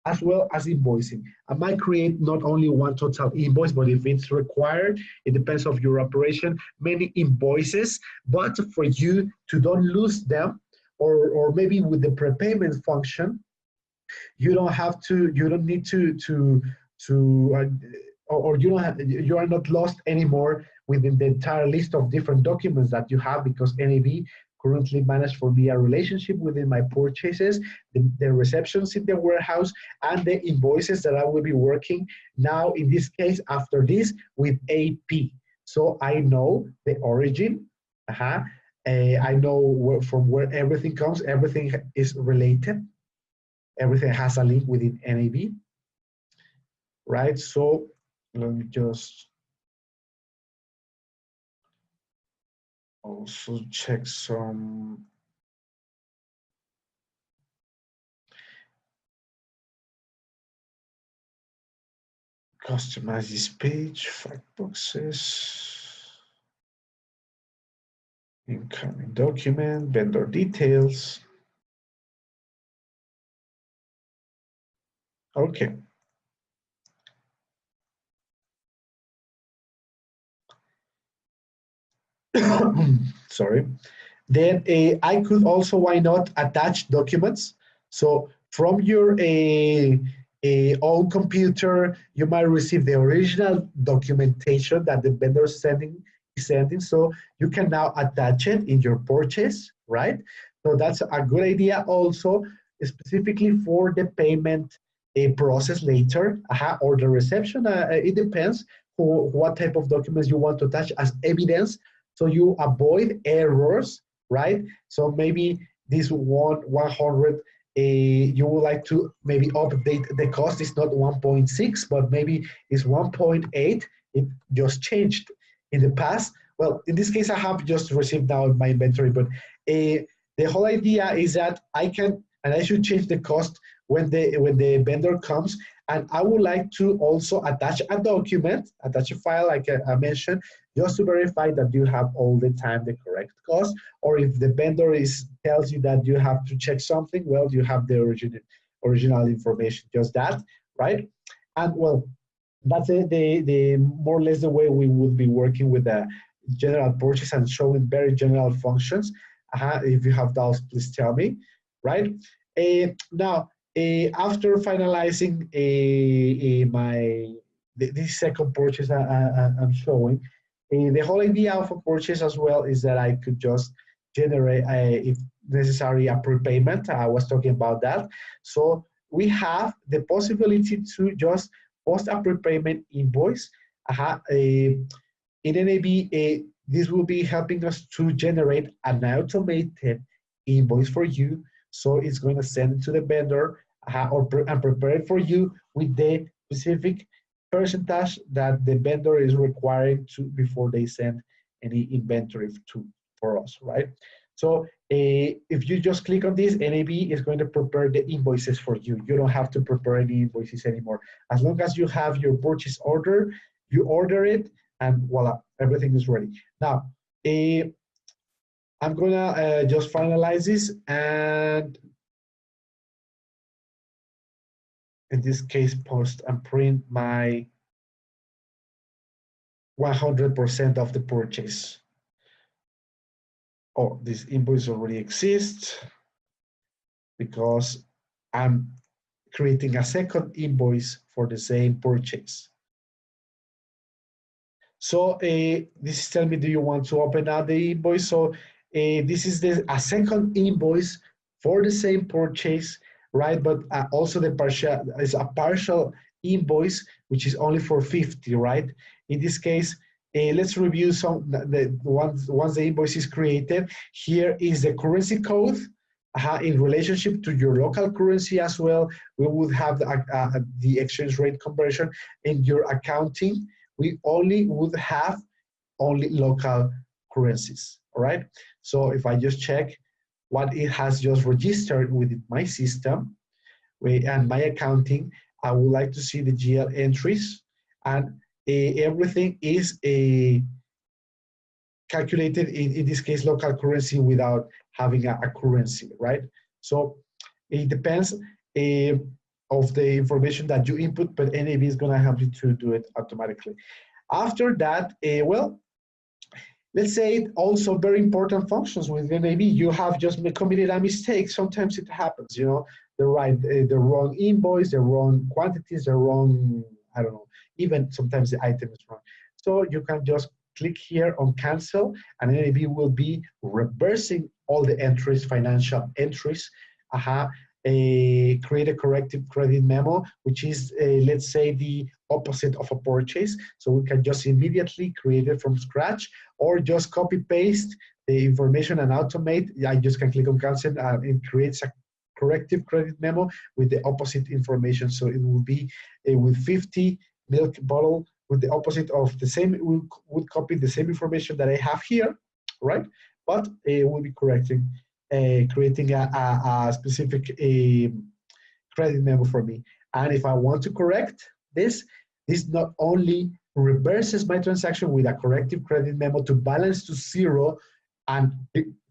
as well as invoicing. I might create not only one total invoice, but if it's required, it depends of your operation, many invoices, but for you to don't lose them, or maybe with the prepayment function, you don't have to, you don't need or you don't have, you are not lost anymore within the entire list of different documents that you have, because NAV currently managed for me a relationship within my purchases, the receptions in the warehouse, and the invoices that I will be working now, in this case, after this, with AP. So I know the origin, I know from where everything comes, everything is related, everything has a link within NAV, right? So let me just also check some customize this page, fact boxes, incoming document, vendor details. Okay. Sorry. Then I could also, why not, attach documents. So from your own computer, you might receive the original documentation that the vendor is sending. So you can now attach it in your purchase, right? So that's a good idea also, specifically for the payment process later, or the reception. It depends for what type of documents you want to attach as evidence, so you avoid errors, right? So maybe this 100, you would like to maybe update the cost is not 1.6, but maybe it's 1.8. It just changed in the past. Well, in this case, I have just received now my inventory, but the whole idea is that I can, and I should change the cost when the vendor comes. And I would like to also attach a document, attach a file, like I mentioned, just to verify that you have all the time the correct cost. Or if the vendor tells you that you have to check something, well, you have the original information, just that, right? And well, that's the more or less the way we would be working with the general purchase and showing very general functions. If you have doubts, please tell me, right? Now, after finalizing this second purchase I'm showing, the whole idea of a purchase as well is that I could just generate, if necessary, a prepayment. I was talking about that. So we have the possibility to just post a prepayment invoice. In NAV, this will be helping us to generate an automated invoice for you. So it's going to send it to the vendor and prepare it for you with the specific percentage that the vendor is requiring to before they send any inventory for us, right? So if you just click on this, NAV is going to prepare the invoices for you. You don't have to prepare any invoices anymore. As long as you have your purchase order, you order it, and voila, everything is ready. Now, I'm gonna just finalize this, and in this case, post and print my 100% of the purchase. Oh, this invoice already exists because I'm creating a second invoice for the same purchase. So this is telling me, do you want to open up the invoice? So this is a second invoice for the same purchase, right? But also the partial is a partial invoice, which is only for 50, right? In this case, let's review once the invoice is created. Here is the currency code in relationship to your local currency as well. We would have the exchange rate conversion in your accounting. We only would have only local currencies, all right? So if I just check what it has just registered within my system and my accounting, I would like to see the GL entries, and everything is calculated in this case local currency without having a currency, right? So it depends of the information that you input, but NAV is going to help you to do it automatically. After that, well, let's say also very important functions with NAV. You have just committed a mistake. Sometimes it happens, you know, the wrong invoice, the wrong quantities, the wrong, I don't know, even sometimes the item is wrong. So you can just click here on cancel, and NAV will be reversing all the entries, financial entries. Create a corrective credit memo, which is, let's say, the opposite of a purchase. So we can just immediately create it from scratch, or just copy paste the information and automate. I just can click on cancel and it creates a corrective credit memo with the opposite information. So it will be with 50 milk bottle with the opposite of the same, would copy the same information that I have here, right? But it will be correcting, creating a specific credit memo for me. And if I want to correct this not only reverses my transaction with a corrective credit memo to balance to zero, and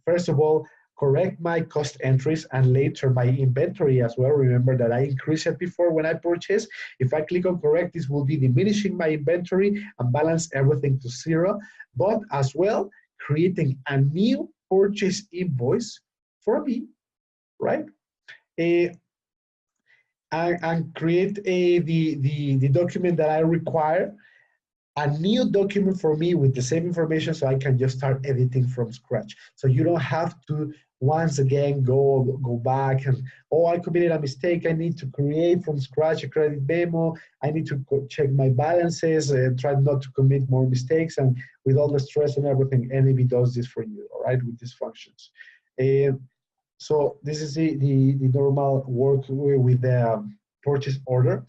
first of all, correct my cost entries and later my inventory as well. Remember that I increased it before when I purchased. If I click on correct, this will be diminishing my inventory and balance everything to zero, but as well creating a new purchase invoice for me, right? And create the document that I require, a new document for me with the same information, so I can just start editing from scratch. So you don't have to once again go back and, oh, I committed a mistake, I need to create from scratch a credit memo, I need to check my balances and try not to commit more mistakes, and with all the stress and everything, NAV does this for you, all right, with these functions. So this is the normal work with the purchase order.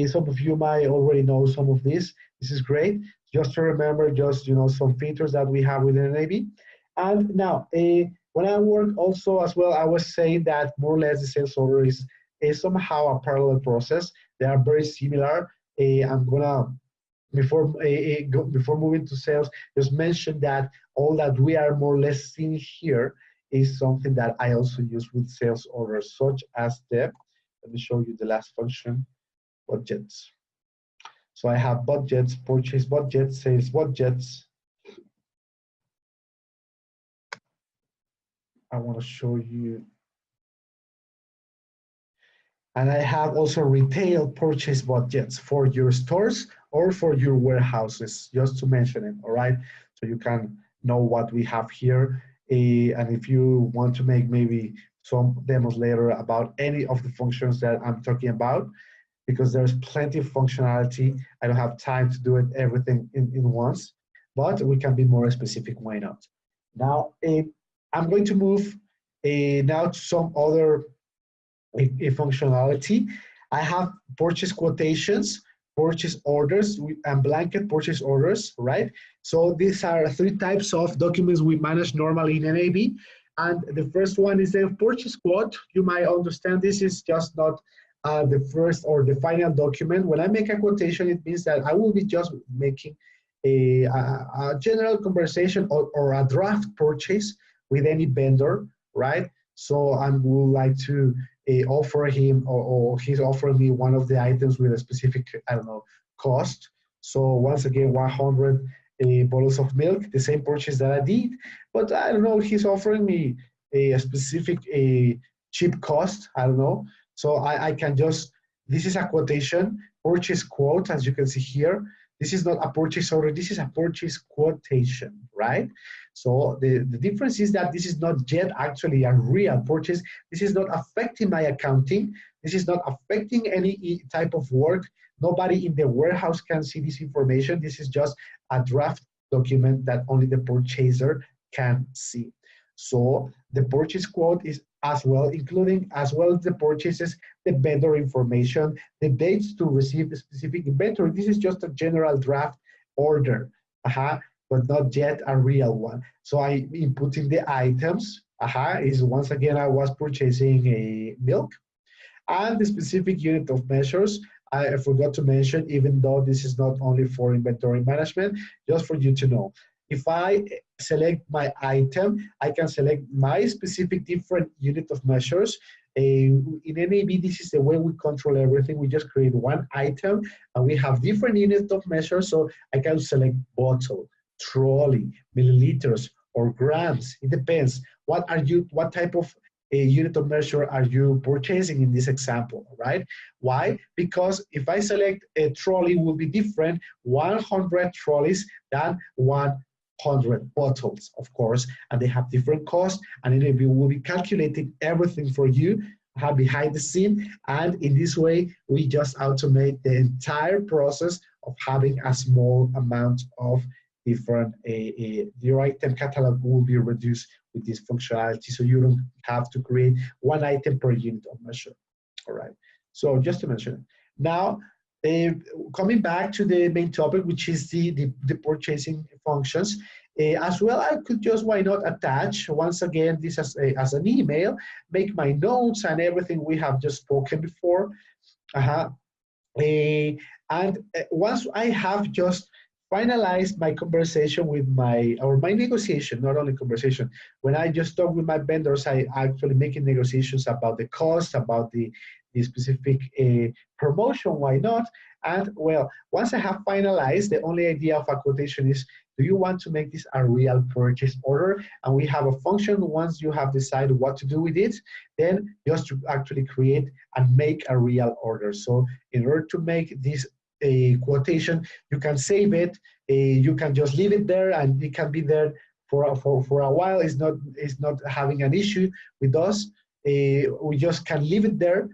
Some of you might already know some of this. This is great. Just to remember, just, you know, some features that we have within NAV. And now, when I work also as well, I was saying that more or less the sales order is somehow a parallel process. They are very similar. I'm gonna, before moving to sales, just mention that all that we are more or less seeing here is something that I also use with sales orders, such as the, let me show you the last function, budgets. So I have budgets, purchase budgets, sales budgets. I want to show you. And I have also retail purchase budgets for your stores or for your warehouses, just to mention it, all right? So you can know what we have here. And if you want to make maybe some demos later about any of the functions that I'm talking about, because there's plenty of functionality, I don't have time to do it everything in once, but we can be more specific, why not? Now, I'm going to move now to some other functionality. I have purchase quotations, purchase orders, and blanket purchase orders, right? So these are three types of documents we manage normally in NAV. And the first one is the purchase quote. You might understand this is just not the first or the final document. When I make a quotation, it means that I will be just making a general conversation or a draft purchase with any vendor, right? So I would like to offer him, or he's offering me one of the items with a specific, I don't know, cost. So once again, 100 bottles of milk, the same purchase that I did, but I don't know, he's offering me a specific cheap cost, I don't know. So I can just, this is a quotation, purchase quote, as you can see here. This is not a purchase order, this is a purchase quotation, right? So the difference is that this is not yet actually a real purchase. This is not affecting my accounting. This is not affecting any type of work. Nobody in the warehouse can see this information. This is just a draft document that only the purchaser can see. So the purchase quote is as well, including as well as the purchases, the vendor information, the dates to receive the specific inventory. This is just a general draft order, but not yet a real one. So I inputting the items, is once again, I was purchasing a milk, and the specific unit of measures, I forgot to mention, even though this is not only for inventory management, just for you to know. if I select my item, I can select my specific different unit of measures. In NAV, this is the way we control everything. We just create one item and we have different units of measure. So I can select bottle, trolley, milliliters, or grams. It depends. What type of a unit of measure are you purchasing in this example, right? Why? Because if I select a trolley, will be different 100 trolleys than 100 bottles, of course, and they have different costs, and it will be calculating everything for you behind the scene, and in this way, we just automate the entire process of having a small amount of different, your item catalog will be reduced with this functionality, so you don't have to create one item per unit of measure. All right, so just to mention it. Now, coming back to the main topic, which is the purchasing functions, as well, I could just, why not, attach, once again, this as an email, make my notes and everything we have just spoken before. And once I have just finalized my conversation with my negotiation, not only conversation. When I just talk with my vendors, I actually making negotiations about the cost, about the specific promotion, why not? And well, once I have finalized, the only idea of a quotation is, do you want to make this a real purchase order? And we have a function, once you have decided what to do with it, then just to actually create and make a real order. So in order to make this a quotation, you can save it, you can just leave it there, and it can be there for a while. It's not having an issue with us. We just can leave it there,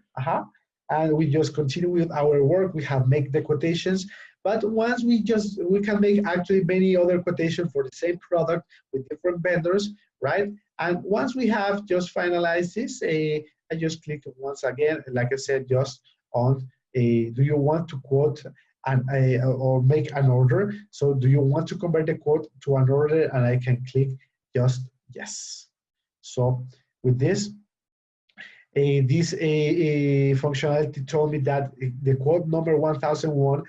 and we just continue with our work. We have make the quotations, but once we can make actually many other quotations for the same product with different vendors, right? And once we have just finalized this, I just click once again, like I said, just on do you want to quote or make an order? So do you want to convert the quote to an order? And I can click just yes. So with this, this functionality told me that the quote number 1001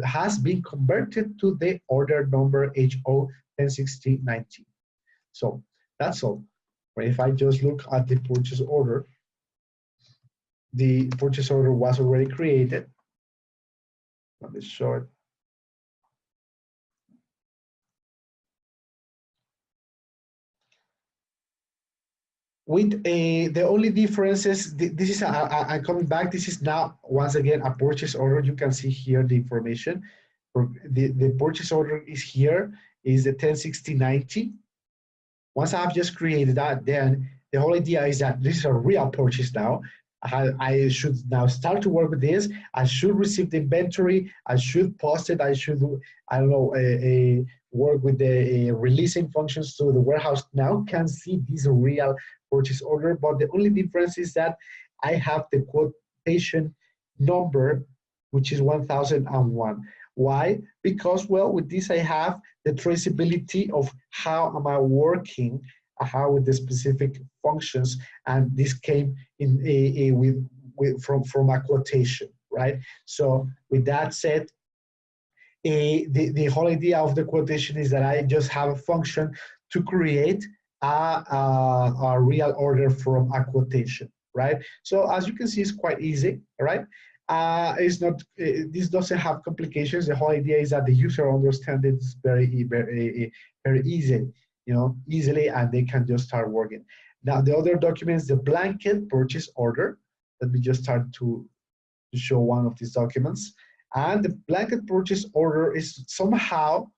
has been converted to the order number HO106019. So that's all. But if I just look at the purchase order was already created. Let me show it. With the only difference is, this is, I'm coming back, this is now, once again, a purchase order. You can see here the information. The purchase order is here, is the 106090. Once I've just created that, then the whole idea is that this is a real purchase now. I should now start to work with this. I should receive the inventory. I should post it. I should, I don't know, work with the releasing functions so the warehouse now can see this real purchase order. But the only difference is that I have the quotation number, which is 1001. Why? Because, well, with this I have the traceability of how am I working, how with the specific functions, and this came in from a quotation, right? So with that said, the whole idea of the quotation is that I just have a function to create a real order from a quotation, right? So as you can see, it's quite easy, right? It's not, this doesn't have complications. The whole idea is that the user understands it very easy, easily, and they can just start working. Now, the other document is the blanket purchase order. Let me just start to show one of these documents. And the blanket purchase order is somehow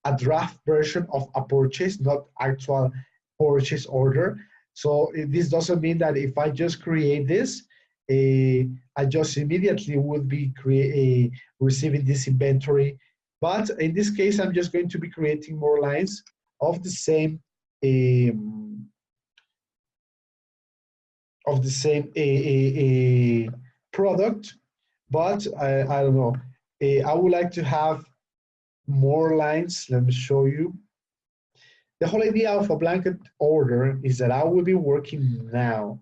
a draft version of a purchase, not actual purchase order. So this doesn't mean that if I just create this, I just immediately would be receiving this inventory. But in this case, I'm just going to be creating more lines of the same product, but I don't know. I would like to have more lines. Let me show you. The whole idea of a blanket order is that I will be working now.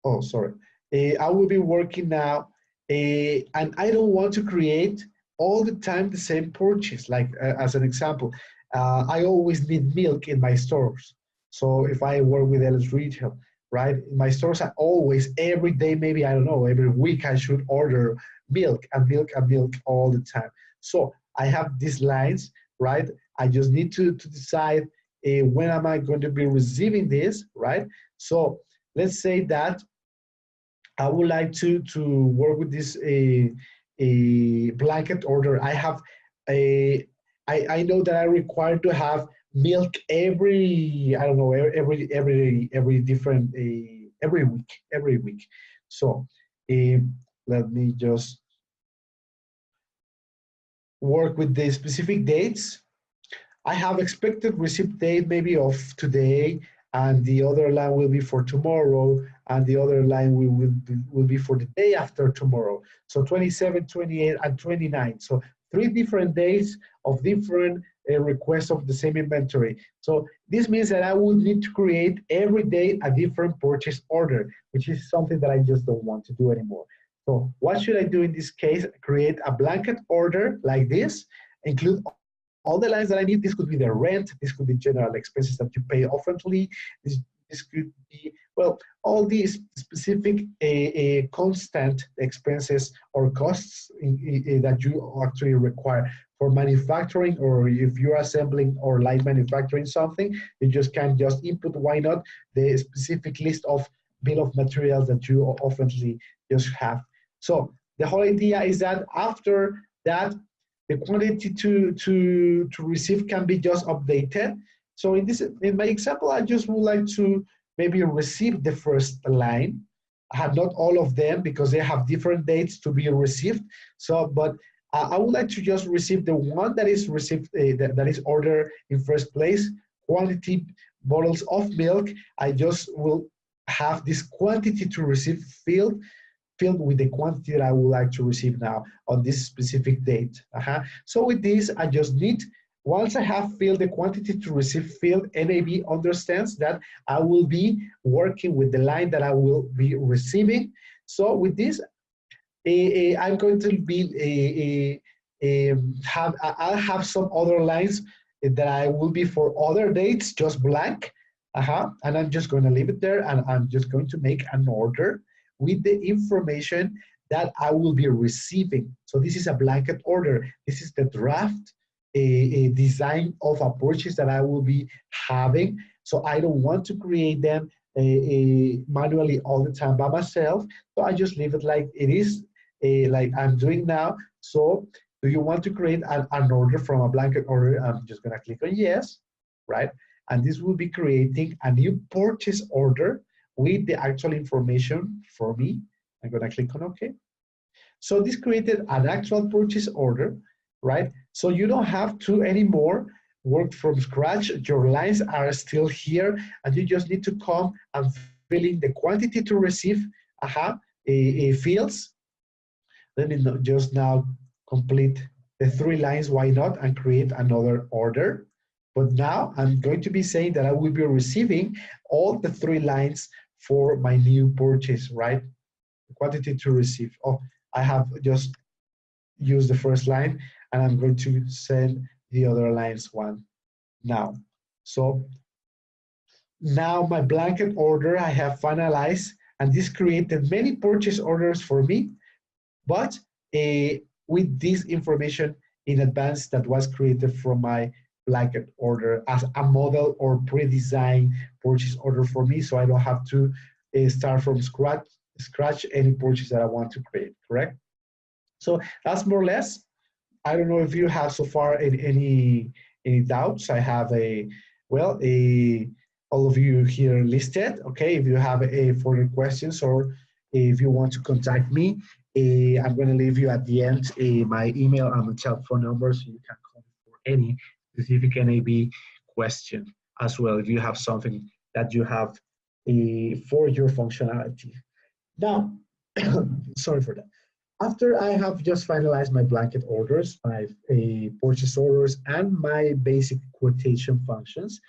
Oh, sorry. I will be working now, and I don't want to create all the time the same purchase. Like as an example, I always need milk in my stores. So if I work with LS Retail, right, in my stores, I always, every day, maybe, I don't know, every week, I should order milk and milk and milk all the time. So I have these lines, right? I just need to decide when am I going to be receiving this, right? So let's say that I would like to work with this a blanket order. I have I know that I require to have milk every, I don't know, every different every week. So let me just work with the specific dates. I have expected receipt date maybe of today, and the other line will be for tomorrow, and the other line will be for the day after tomorrow. So 27, 28, and 29. So 3 different days of different requests of the same inventory. So this means that I will need to create every day a different purchase order, which is something that I just don't want to do anymore. So what should I do in this case? Create a blanket order like this, include all the lines that I need. This could be the rent, this could be general expenses that you pay oftenly, this could be, well, all these specific constant expenses or costs that you actually require for manufacturing, or if you're assembling or light manufacturing something, you just can just input, why not, the specific list of bill of materials that you oftenly just have. So the whole idea is that after that, the quantity to receive can be just updated. So in my example, I just would like to maybe receive the first line. I have not all of them because they have different dates to be received. So, but I would like to just receive the one that is received, that is ordered in first place, quantity bottles of milk. I just will have this quantity to receive filled with the quantity that I would like to receive now on this specific date. So with this, I just need, once I have filled the quantity to receive filled, NAV understands that I will be working with the line that I will be receiving. So with this, I'm going to be I'll have some other lines that I will be for other dates, just blank. And I'm just going to leave it there, and I'm just going to make an order with the information that I will be receiving. So this is a blanket order. This is the draft a design of a purchase that I will be having. So I don't want to create them manually all the time by myself. So I just leave it like it is, like I'm doing now. So do you want to create an order from a blanket order? I'm just gonna click on yes, right? And this will be creating a new purchase order with the actual information for me. I'm gonna click on OK. So this created an actual purchase order, right? So you don't have to anymore work from scratch. Your lines are still here, and you just need to come and fill in the quantity to receive fields. Let me just now complete the 3 lines, why not, and create another order. But now I'm going to be saying that I will be receiving all the 3 lines for my new purchase, right? The quantity to receive. Oh, I have just used the first line, and I'm going to send the other lines one now. So now my blanket order I have finalized, and this created many purchase orders for me, but with this information in advance that was created from my blanket order as a model or pre-designed purchase order for me, so I don't have to start from scratch any purchase that I want to create, correct? So that's more or less. I don't know if you have so far any doubts. I have all of you here listed. Okay, if you have further questions or if you want to contact me, I'm going to leave you at the end my email and my telephone number, so you can call me for any specific NAV question as well if you have something that you have for your functionality. Now, sorry for that. After I have just finalized my blanket orders, my purchase orders, and my basic quotation functions,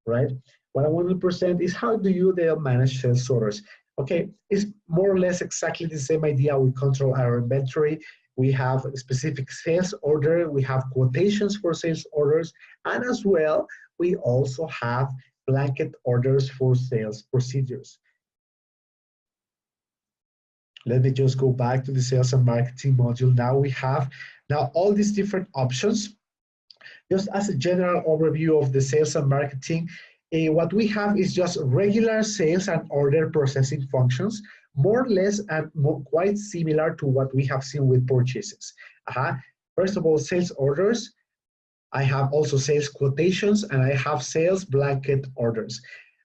right? What I want to present is how do you manage sales orders? Okay, it's more or less exactly the same idea. We control our inventory. we have a specific sales order, we have quotations for sales orders, and as well, we also have blanket orders for sales procedures. Let me just go back to the sales and marketing module. Now we have all these different options. Just as a general overview of the sales and marketing, what we have is just regular sales and order processing functions, more or less and quite similar to what we have seen with purchases. First of all, sales orders. I have also sales quotations, and I have sales blanket orders.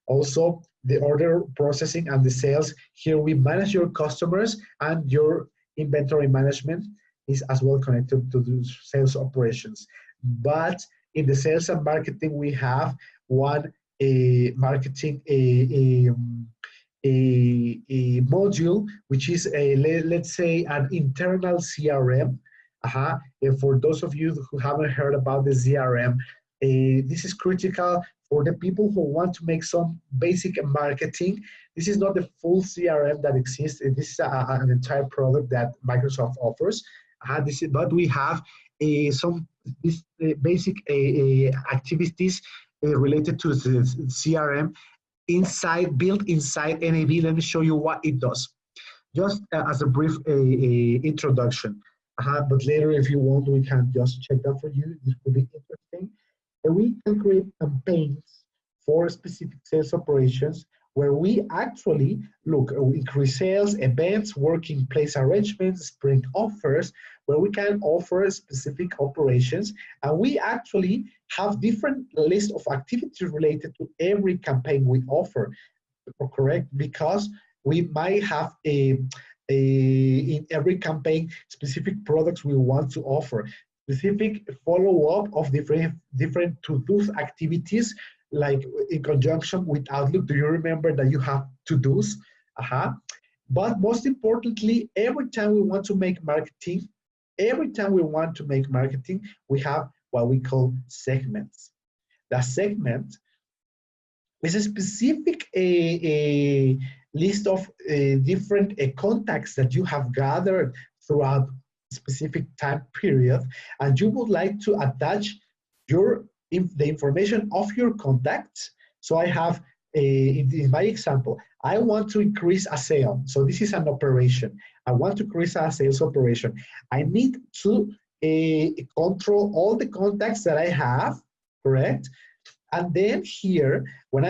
Also, the order processing and the sales, here we manage your customers, and your inventory management is as well connected to the sales operations. But in the sales and marketing, we have one marketing a module, which is let's say an internal CRM. And for those of you who haven't heard about the CRM, this is critical for the people who want to make some basic marketing. This is not the full CRM that exists. This is an entire product that Microsoft offers. But we have some basic activities related to the CRM built inside NAV. Let me show you what it does. Just as a brief introduction. But later, if you want, we can just check that for you. This will be interesting. And we can create campaigns for specific sales operations where we actually increase sales, events, working place arrangements, spring offers, where we can offer specific operations. And we actually have different lists of activities related to every campaign we offer, correct? Because we might have in every campaign specific products we want to offer, specific follow-up of different to-dos activities, like in conjunction with Outlook. Do you remember that you have to-dos? But most importantly, every time we want to make marketing, we have what we call segments. The segment is a specific list of different contacts that you have gathered throughout a specific time period, and you would like to attach the information of your contacts. So I have, in my example, I want to increase a sale. So this is an operation. I want to increase a sales operation. I need to control all the contacts that I have, correct? And then here, when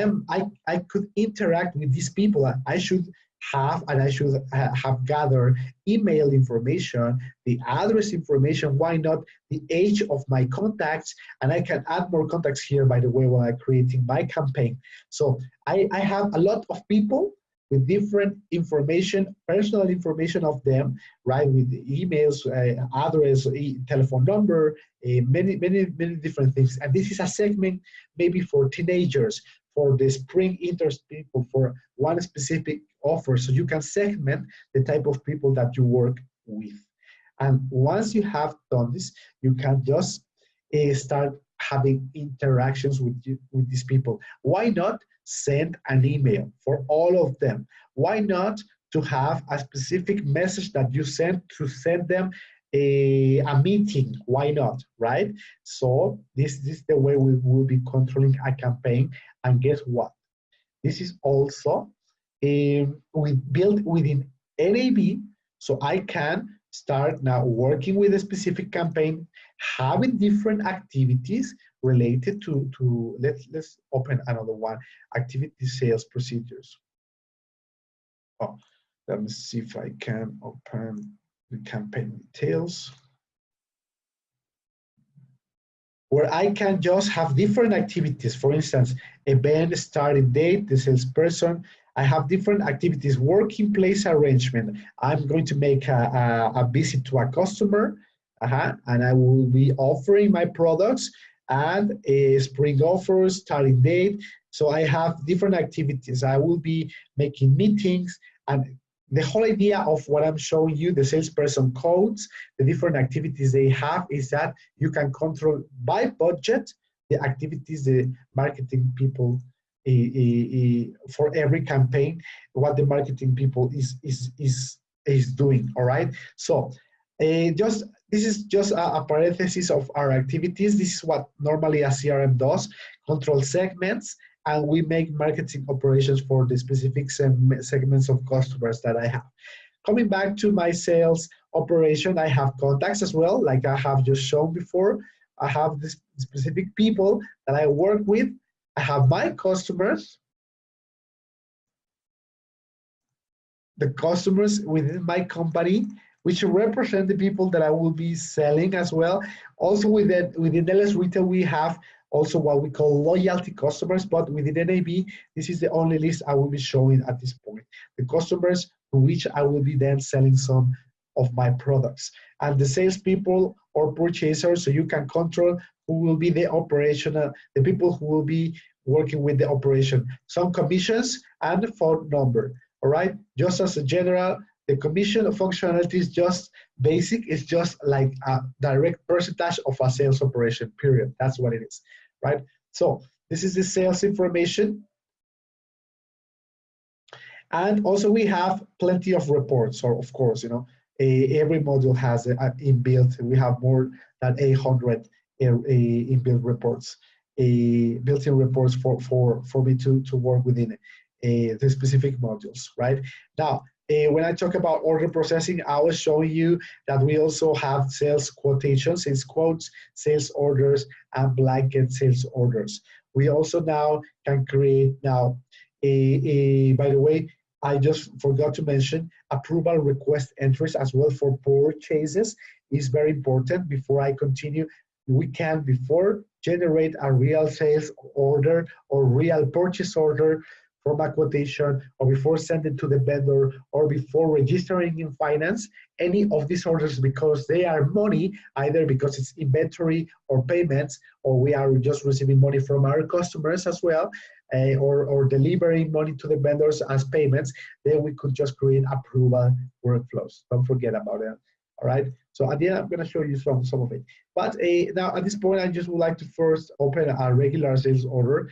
I could interact with these people, I should have gathered email information, the address information, why not the age of my contacts, and I can add more contacts here, by the way, while I'm creating my campaign. So I have a lot of people with different information, personal information of them, right? With the emails, address, telephone number, many different things. And this is a segment maybe for teenagers, for the spring interest people, for one specific offer. So you can segment the type of people that you work with. And once you have done this, you can just start having interactions with these people. Why not send an email for all of them? Why not to have a specific message that you send them a meeting? Why not, right? So this is the way we will be controlling a campaign. And guess what? This is also we built within NAV, so I can start now working with a specific campaign, having different activities related to let's open another one, activity sales procedures. Oh, let me see if I can open the campaign details, where I can just have different activities. For instance, event, starting date, the salesperson. I have different activities, working place arrangement. I'm going to make a visit to a customer, and I will be offering my products, and spring offers, starting date. So I have different activities. I will be making meetings, and the whole idea of what I'm showing you, the salesperson codes, the different activities they have, is that you can control by budget the activities the marketing people for every campaign, what the marketing people is doing. All right. So Just this is just a parenthesis of our activities. This is what normally a CRM does: control segments, and we make marketing operations for the specific segments of customers that I have. Coming back to my sales operation, I have contacts as well, like I have just shown before. I have this specific people that I work with. I have my customers, the customers within my company, which represent the people that I will be selling as well. Also within LS Retail, we have also what we call loyalty customers, but within NAV, this is the only list I will be showing at this point. The customers to which I will be then selling some of my products. And the salespeople or purchasers, so you can control who will be the operational, the people who will be working with the operation. Some commissions and phone number. All right, just as a general, the commission functionality is just basic. It's just like a direct percentage of a sales operation, period. That's what it is, right? So this is the sales information. And also we have plenty of reports. So of course, you know, every module has an inbuilt, we have more than 800 inbuilt reports, built-in reports for me to work within the specific modules, right? Now, when I talk about order processing, I was showing you that we also have sales quotations, sales quotes, sales orders, and blanket sales orders. We also now can create now by the way, I just forgot to mention approval request entries as well for purchases is very important. Before I continue, we can, before generate a real sales order or real purchase order from a quotation, or before sending to the vendor, or before registering in finance, any of these orders, because they are money, either because it's inventory or payments, or we are just receiving money from our customers as well, or delivering money to the vendors as payments, then we could just create approval workflows. Don't forget about it. All right. So at the end, I'm going to show you some of it. But now at this point, I just would like to first open a regular sales order.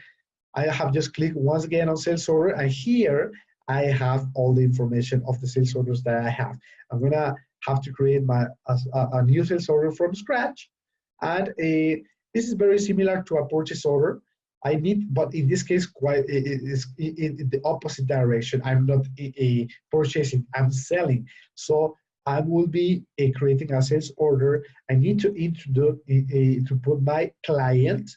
I have just clicked once again on sales order, and here I have all the information of the sales orders that I have. I'm going to have to create a new sales order from scratch, and this is very similar to a purchase order. I need, but in this case, quite is in the opposite direction. I'm not purchasing, I'm selling. So I will be creating a sales order. I need to introduce to put my client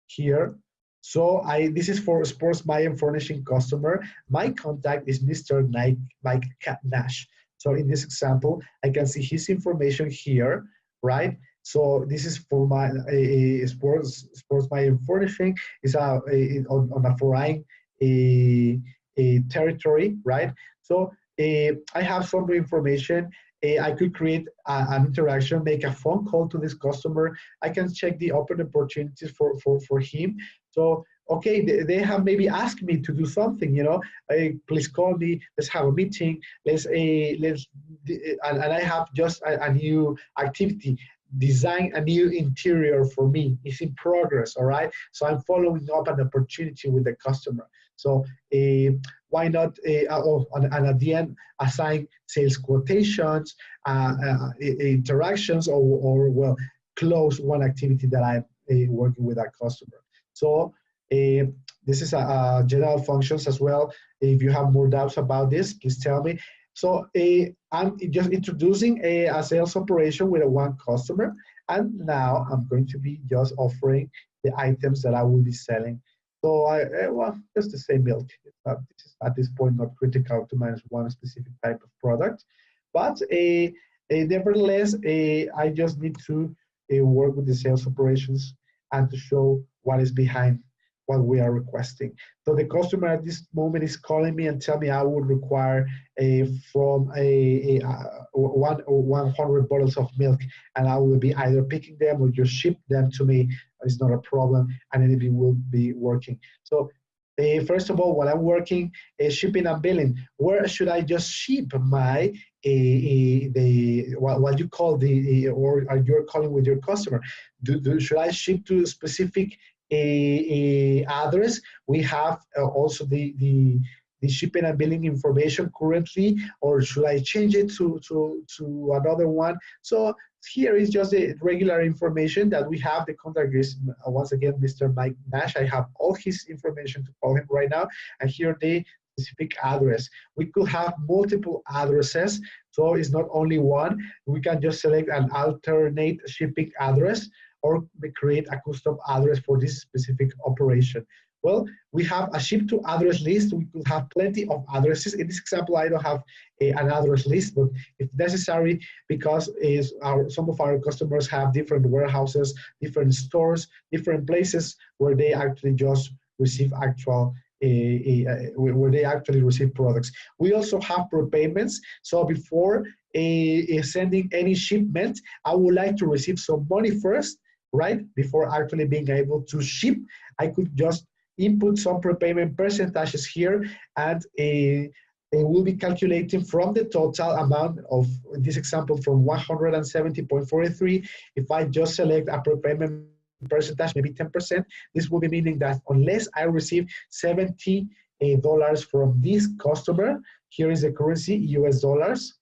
here. So this is for Sports Mayan Furnishing customer. My contact is Mr. Mike Nash. So in this example, I can see his information here, right? So this is for my Sports Mayan Furnishing. Is on a foreign territory, right? So I have some information. I could create an interaction, make a phone call to this customer. I can check the open opportunities for him. So, okay, they have maybe asked me to do something, you know, please call me, let's have a meeting, and I have just a new activity, design a new interior for me. It's in progress, all right? So I'm following up an opportunity with the customer. So why not, and at the end, assign sales quotations, interactions, or well, close one activity that I'm working with that customer. So this is a general functions as well. If you have more doubts about this, please tell me. So I'm just introducing a sales operation with one customer, and now I'm going to be just offering the items that I will be selling. So well, just the same milk. This is at this point not critical to manage one specific type of product, but nevertheless, I just need to work with the sales operations and to show what is behind what we are requesting. So the customer at this moment is calling me and tell me I would require 100 bottles of milk, and I will be either picking them or just ship them to me. It's not a problem, and it will be working. So first of all, while I'm working, shipping and billing, where should I just ship my what you call or you're calling with your customer? Should I ship to a specific address? We have also the the shipping and billing information currently, or should I change it to another one? So here is just the regular information that we have. The contact is, once again, Mr. Mike Nash. I have all his information to call him right now. And here the specific address. We could have multiple addresses, so it's not only one. We can just select an alternate shipping address or create a custom address for this specific operation. Well, we have a ship to address list. We could have plenty of addresses. In this example, I don't have an address list, but if necessary, because some of our customers have different warehouses, different stores, different places where they actually just receive actual where they actually receive products. We also have prepayments. So before sending any shipment, I would like to receive some money first, right? Before actually being able to ship, I could just input some prepayment percentages here, and it will be calculating from the total amount of this example from 170.43. If I just select a prepayment percentage, maybe 10%, this will be meaning that unless I receive $70 from this customer, here is the currency, US dollars,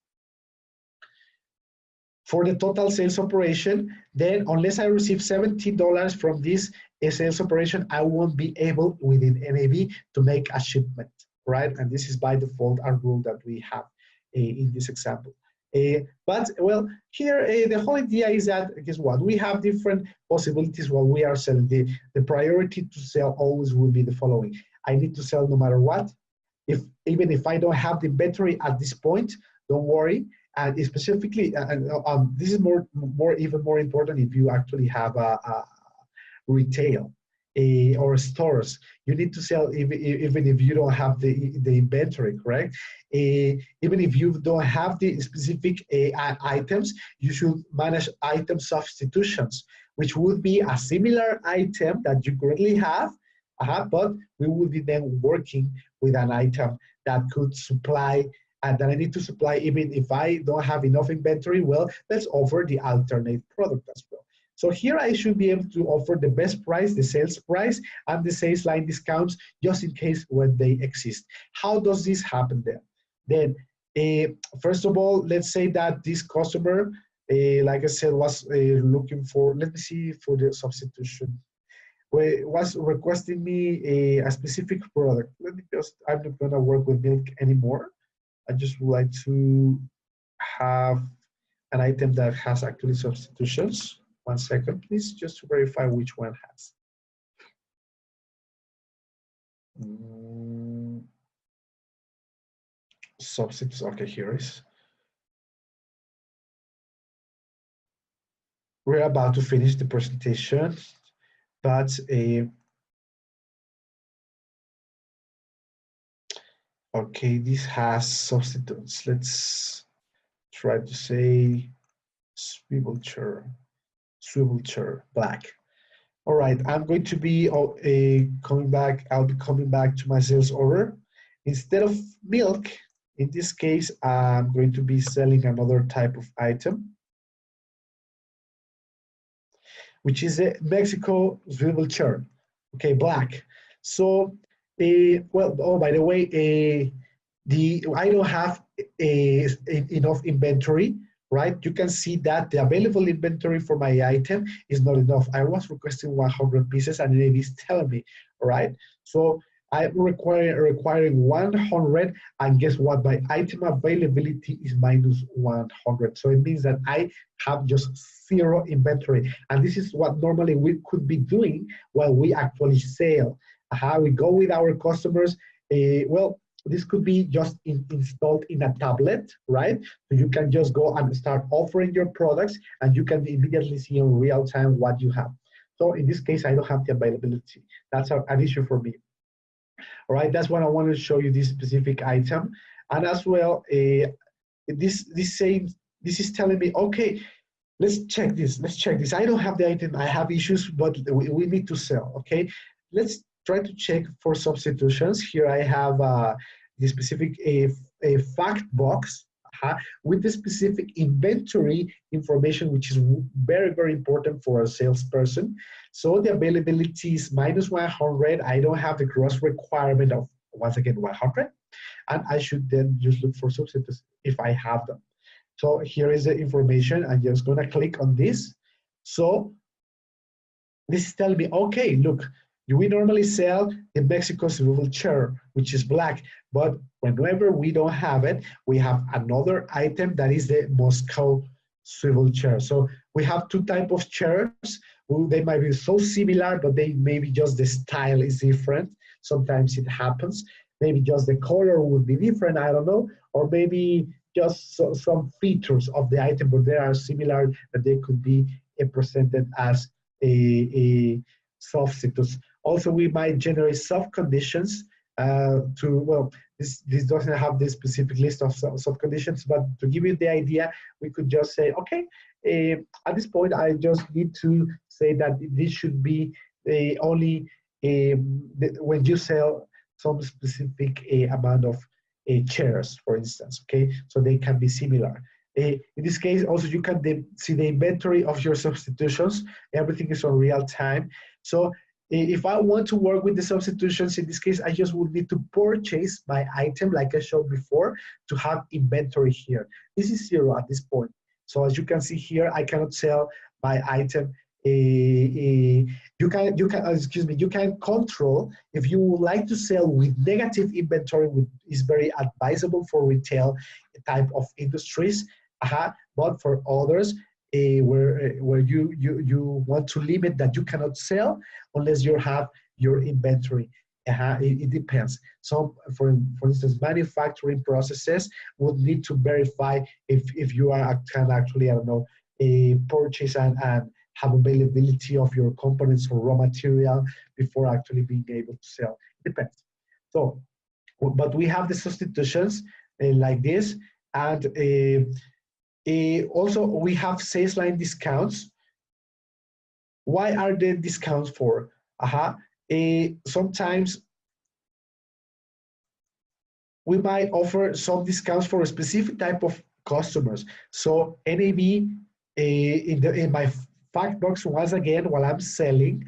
for the total sales operation, then unless I receive $70 from this sales operation, I won't be able within NAV to make a shipment, right? And this is by default a rule that we have in this example. But well, here the whole idea is that, guess what? We have different possibilities while we are selling. The priority to sell always will be the following. I need to sell no matter what. Even if I don't have the inventory at this point, don't worry. And specifically, this is even more important if you actually have a retail or stores. You need to sell even if you don't have the inventory, correct? Even if you don't have the specific items, you should manage item substitutions, which would be a similar item that you currently have, but we will be then working with an item that could supply and that I need to supply even if I don't have enough inventory. Well, let's offer the alternate product as well. So here I should be able to offer the best price, the sales price, and the sales line discounts just in case when they exist. How does this happen then? Then, first of all, let's say that this customer, like I said, was looking for, let me see, for the substitution, was requesting me a specific product. Let me just, I'm not gonna work with milk anymore. I just would like to have an item that has actually substitutions. 1 second, please, just to verify which one has. Substitutes, okay, here is. We're about to finish the presentation, but okay, this has substitutes. Let's try to say swivel chair, black. All right, I'm going to be coming back. I'll be coming back to my sales order. Instead of milk, in this case, I'm going to be selling another type of item, which is a Mexico swivel chair. Okay, black. So, well, oh, by the way, I don't have enough inventory, right? You can see that the available inventory for my item is not enough. I was requesting 100 pieces and NAV is telling me, all right? So I'm requiring 100, and guess what? My item availability is minus 100. So it means that I have just 0 inventory. And this is what normally we could be doing while we actually sell. How we go with our customers, well, this could be just installed in a tablet, right? So you can just go and start offering your products and you can immediately see in real time what you have. So in this case, I don't have the availability. That's an issue for me. All right, that's what I wanted to show you, this specific item. And as well, this is telling me, okay, let's check this. I don't have the item, I have issues, but we need to sell, okay? Let's try to check for substitutions. Here I have the specific a fact box with the specific inventory information, which is very, very important for a salesperson. So the availability is minus 100. I don't have the gross requirement of once again 100, and I should then just look for substitutes if I have them. So here is the information. I'm just gonna click on this. So this is telling me, okay, look, we normally sell the Mexico swivel chair, which is black, but whenever we don't have it, we have another item that is the Moscow swivel chair. So we have two types of chairs. They might be so similar, but they maybe just the style is different. Sometimes it happens. Maybe just the color would be different, I don't know, or maybe just some features of the item, but they are similar, that they could be presented as a substitutes. Also, we might generate soft conditions well, this doesn't have this specific list of soft conditions, but to give you the idea, we could just say, okay, at this point, I just need to say that this should be only when you sell some specific amount of chairs, for instance, okay? So they can be similar. In this case, also you can see the inventory of your substitutions. Everything is on real time. So if I want to work with the substitutions, in this case, I just would need to purchase my item like I showed before to have inventory here. This is 0 at this point. So as you can see here, I cannot sell my item. You can control if you would like to sell with negative inventory, which is very advisable for retail type of industries. But for others, where you want to limit that you cannot sell unless you have your inventory. It depends. So for instance, manufacturing processes would need to verify if you can actually, I don't know, purchase and have availability of your components or raw material before actually being able to sell. It depends. So, but we have the substitutions like this, and also we have sales line discounts. Why are the discounts for? Sometimes we might offer some discounts for a specific type of customers. So NAV in my fact box, once again, while I'm selling,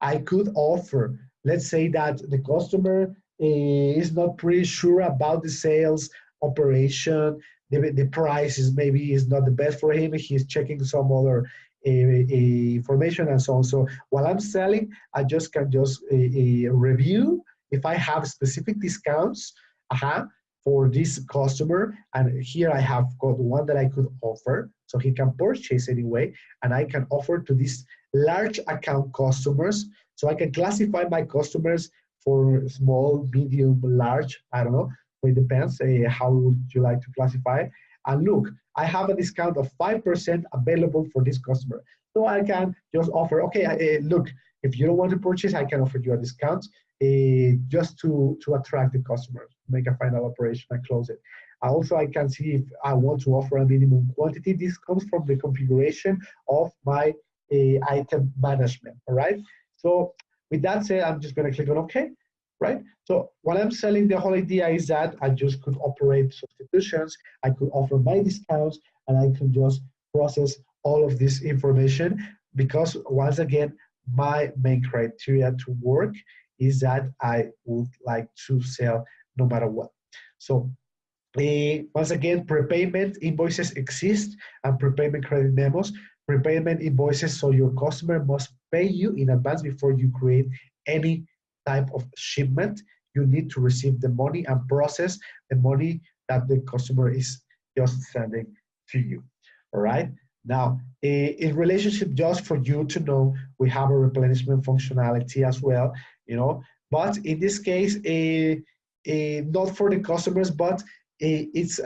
I could offer, let's say that the customer is not pretty sure about the sales operation, the price is maybe is not the best for him, he's checking some other information and so on. So while I'm selling, I just can review if I have specific discounts for this customer, and here I have got one that I could offer, so he can purchase anyway, and I can offer to these large account customers. So I can classify my customers for small, medium, large, I don't know, so it depends how would you like to classify it. And look, I have a discount of 5% available for this customer. So I can just offer, okay, look, if you don't want to purchase, I can offer you a discount just to attract the customer, make a final operation and close it. Also, I can see if I want to offer a minimum quantity. This comes from the configuration of my item management, all right? So with that said, I'm just gonna click on OK, right? So what I'm selling, the whole idea is that I just could operate substitutions, I could offer my discounts, and I can just process all of this information, because once again, my main criteria to work is that I would like to sell no matter what. So once again, prepayment invoices exist and prepayment credit memos. Prepayment invoices, so your customer must pay you in advance before you create any type of shipment. You need to receive the money and process the money that the customer is just sending to you, all right? Now, in relationship, just for you to know, we have a replenishment functionality as well, you know, but in this case, not for the customers, but it's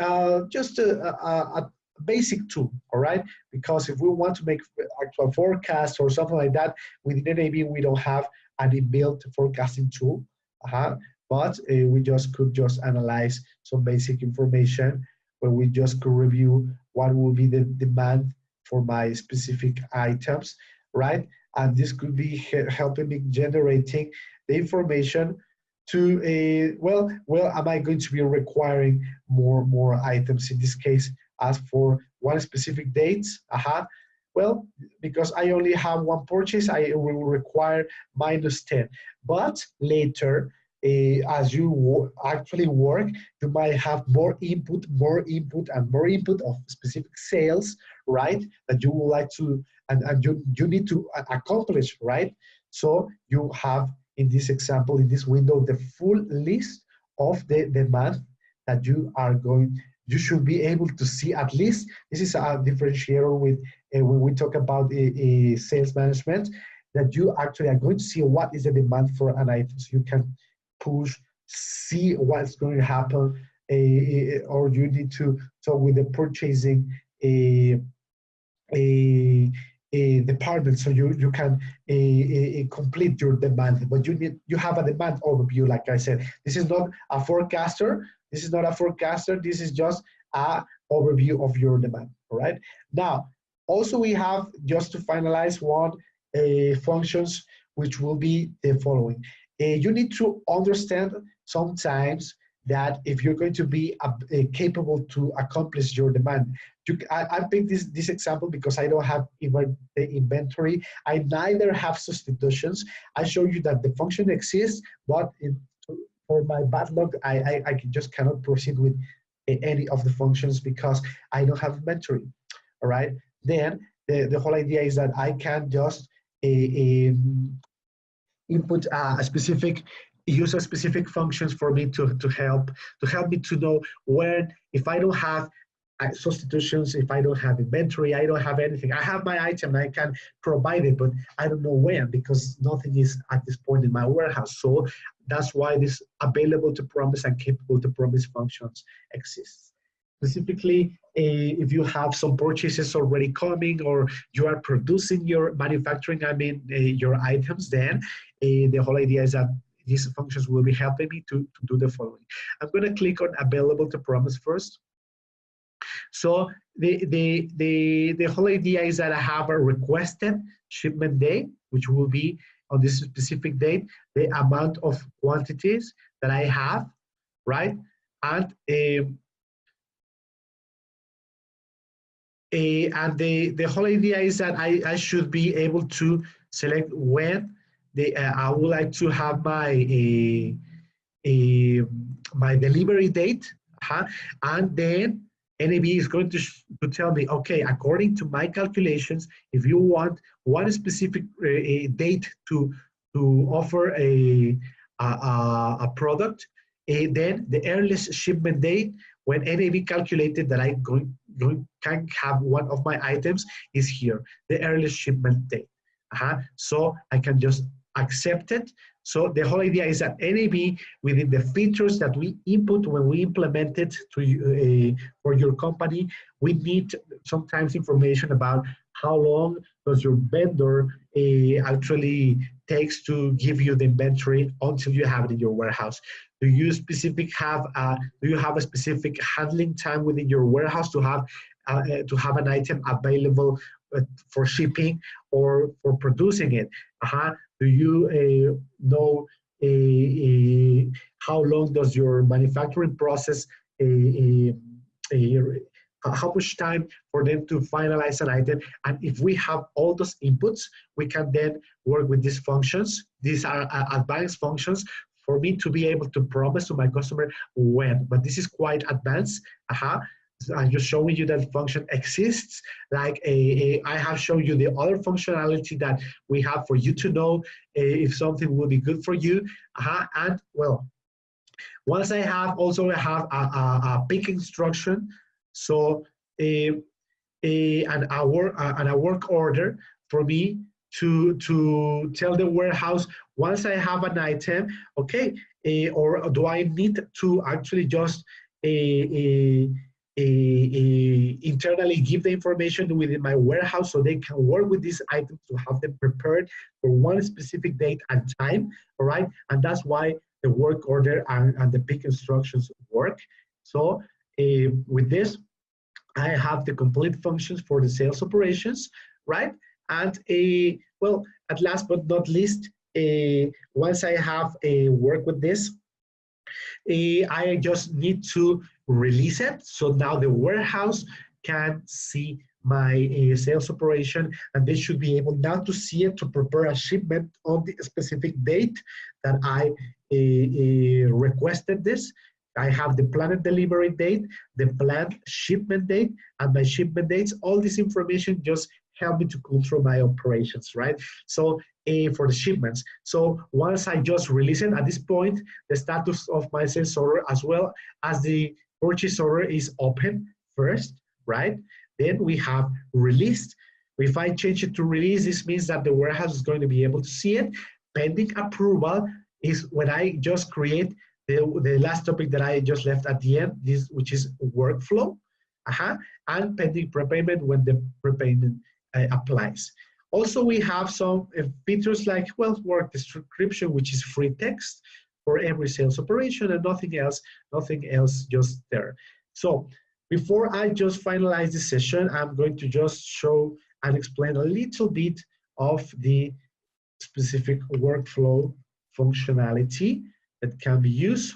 just a basic tool, all right? Because if we want to make actual forecasts or something like that, within NAV, we don't have an inbuilt forecasting tool, but we could just analyze some basic information where we just could review what will be the demand for my specific items, right? And this could be helping me generating the information to well, am I going to be requiring more items in this case? As for one specific date, well, because I only have one purchase, I will require -10. But later, as you actually work, you might have more input, and more input of specific sales, right? That you would like to, and you need to accomplish, right? So you have, in this example, in this window, the full list of the demand that you should be able to see. At least this is a differentiator with when we talk about sales management, that you actually are going to see what is the demand for an item, so you can push, see what's going to happen, or you need to talk with the purchasing a department, so you can complete your demand. But you have a demand overview. Like I said, this is not a forecaster. This is not a forecaster. This is just a overview of your demand. All right. Now, also we have, just to finalize, one functions which will be the following. You need to understand sometimes that if you're going to be capable to accomplish your demand. I picked this example because I don't have even the inventory. I neither have substitutions. I show you that the function exists, but for my backlog, I just cannot proceed with any of the functions because I don't have inventory. All right. Then the whole idea is that I can just input use a specific functions for me to help me to know when, if I don't have substitutions, if I don't have inventory, I don't have anything. I have my item, I can provide it, but I don't know when, because nothing is at this point in my warehouse. So that's why this available to promise and capable to promise functions exists. Specifically, if you have some purchases already coming, or you are producing your manufacturing, your items, then the whole idea is that these functions will be helping me to do the following. I'm going to click on available to promise first. So the whole idea is that I have a requested shipment date, which will be on this specific date, the amount of quantities that I have, right? And the whole idea is that I should be able to select when I would like to have my my delivery date, and then NAV is going to tell me, okay, according to my calculations, if you want one specific date to offer a product, then the earliest shipment date when NAV calculated that I can have one of my items is here, the earliest shipment date. So I can just accept it. So the whole idea is that NAV, within the features that we input when we implement it for your company, we need sometimes information about how long does your vendor actually takes to give you the inventory until you have it in your warehouse. Do you have a specific handling time within your warehouse to have an item available for shipping or for producing it? Do you know how long does your manufacturing process, how much time for them to finalize an item? And if we have all those inputs, we can then work with these functions. These are advanced functions for me to be able to promise to my customer when, but this is quite advanced. I'm just showing you that function exists. Like I have shown you the other functionality that we have for you to know if something will be good for you. And well, once I have a pick instruction, so and a work order for me to tell the warehouse once I have an item, okay, or do I need to actually just internally give the information within my warehouse so they can work with these items to have them prepared for one specific date and time, all right? And that's why the work order and the pick instructions work. So with this, I have the complete functions for the sales operations, right? And well, at last but not least, once I have work with this, I just need to release it. So now the warehouse can see my sales operation, and they should be able now to see it to prepare a shipment on the specific date that I requested this. I have the planned delivery date, the planned shipment date, and my shipment dates. All this information just help me to control my operations, right? So for the shipments. So once I just release it, at this point, the status of my sales order as well as the purchase order is open first, right? Then we have released. If I change it to release, this means that the warehouse is going to be able to see it. Pending approval is when I just create the last topic that I just left at the end, this which is workflow, and pending prepayment when the prepayment applies. Also, we have some features like, well, work description, which is free text for every sales operation and nothing else just there. So before I just finalize this session, I'm going to just show and explain a little bit of the specific workflow functionality that can be used.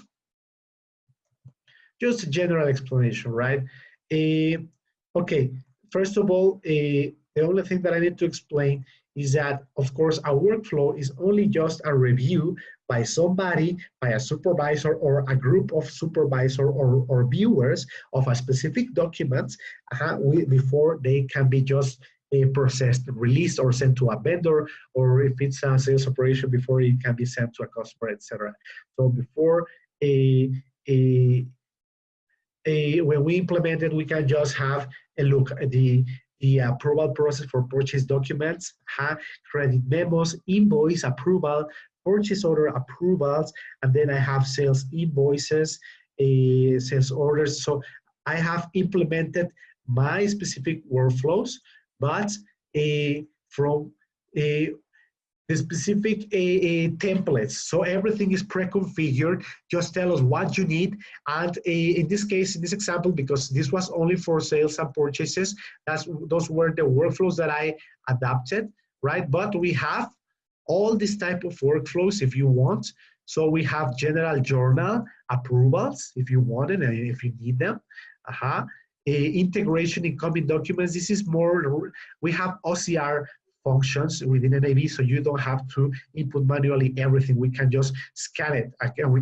Just a general explanation, right? Okay, first of all, the only thing that I need to explain is that, of course, a workflow is only just a review by somebody, by a supervisor or a group of supervisor or viewers of a specific document before they can be just processed, released, or sent to a vendor, or if it's a sales operation, before it can be sent to a customer, etc. So before when we implement it, we can just have a look at the approval process for purchase documents, credit memos, invoice approval, purchase order approvals, and then I have sales invoices, sales orders. So I have implemented my specific workflows, but from the specific templates. So everything is pre-configured. Just tell us what you need. And in this case, in this example, because this was only for sales and purchases, those were the workflows that I adapted, right? But we have all this type of workflows if you want. So we have general journal approvals if you want it and if you need them. Integration incoming documents. This is more, we have OCR functions within NAV, so you don't have to input manually everything. We can just scan it. Again,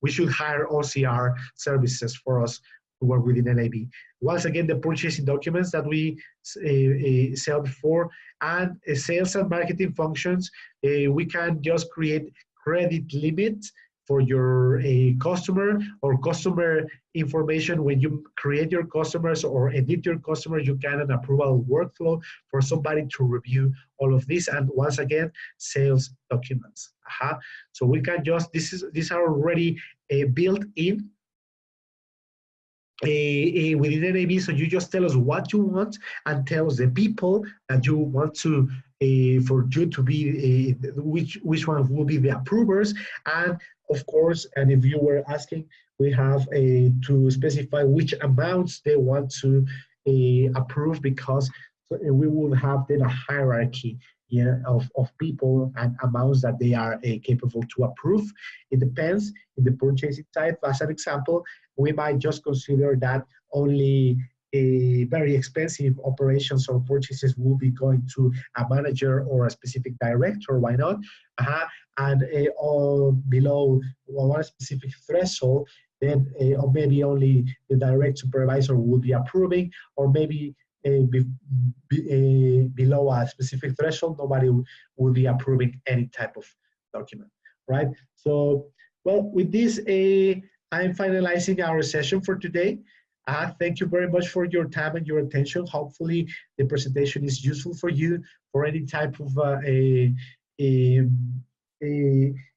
we should hire OCR services for us to work within NAV. Once again, the purchasing documents that we sell before, and sales and marketing functions, we can just create credit limits for your customer or customer information. When you create your customers or edit your customers, you can an approval workflow for somebody to review all of this. And once again, sales documents. So we can just, these are already built in within NAV. So you just tell us what you want and tell us the people that you want to for you to be which one will be the approvers. And of course, and if you were asking, we have to specify which amounts they want to approve, because we will have then a hierarchy of people and amounts that they are capable to approve. It depends. In the purchasing side, as an example, we might just consider that only very expensive operations or purchases will be going to a manager or a specific director. Why not? And below one specific threshold, then or maybe only the direct supervisor will be approving, or maybe below a specific threshold, nobody will be approving any type of document, right? So, well, with this, I'm finalizing our session for today. Thank you very much for your time and your attention. Hopefully the presentation is useful for you for any type of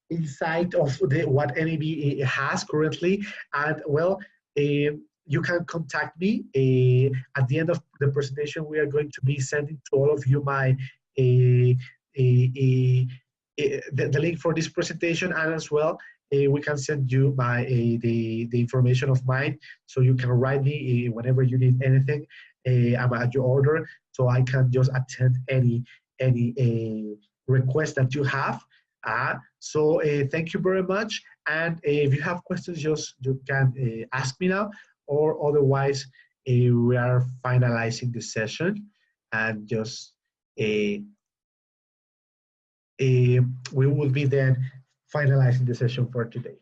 insight of what NAV has currently. And well, you can contact me. At the end of the presentation, we are going to be sending to all of you my the link for this presentation, and as well, we can send you my the information of mine, so you can write me whenever you need anything. I'm at your order, so I can just attend any request that you have. So thank you very much, and if you have questions, you can ask me now, or otherwise we are finalizing the session, and just we will be then finalizing the session for today.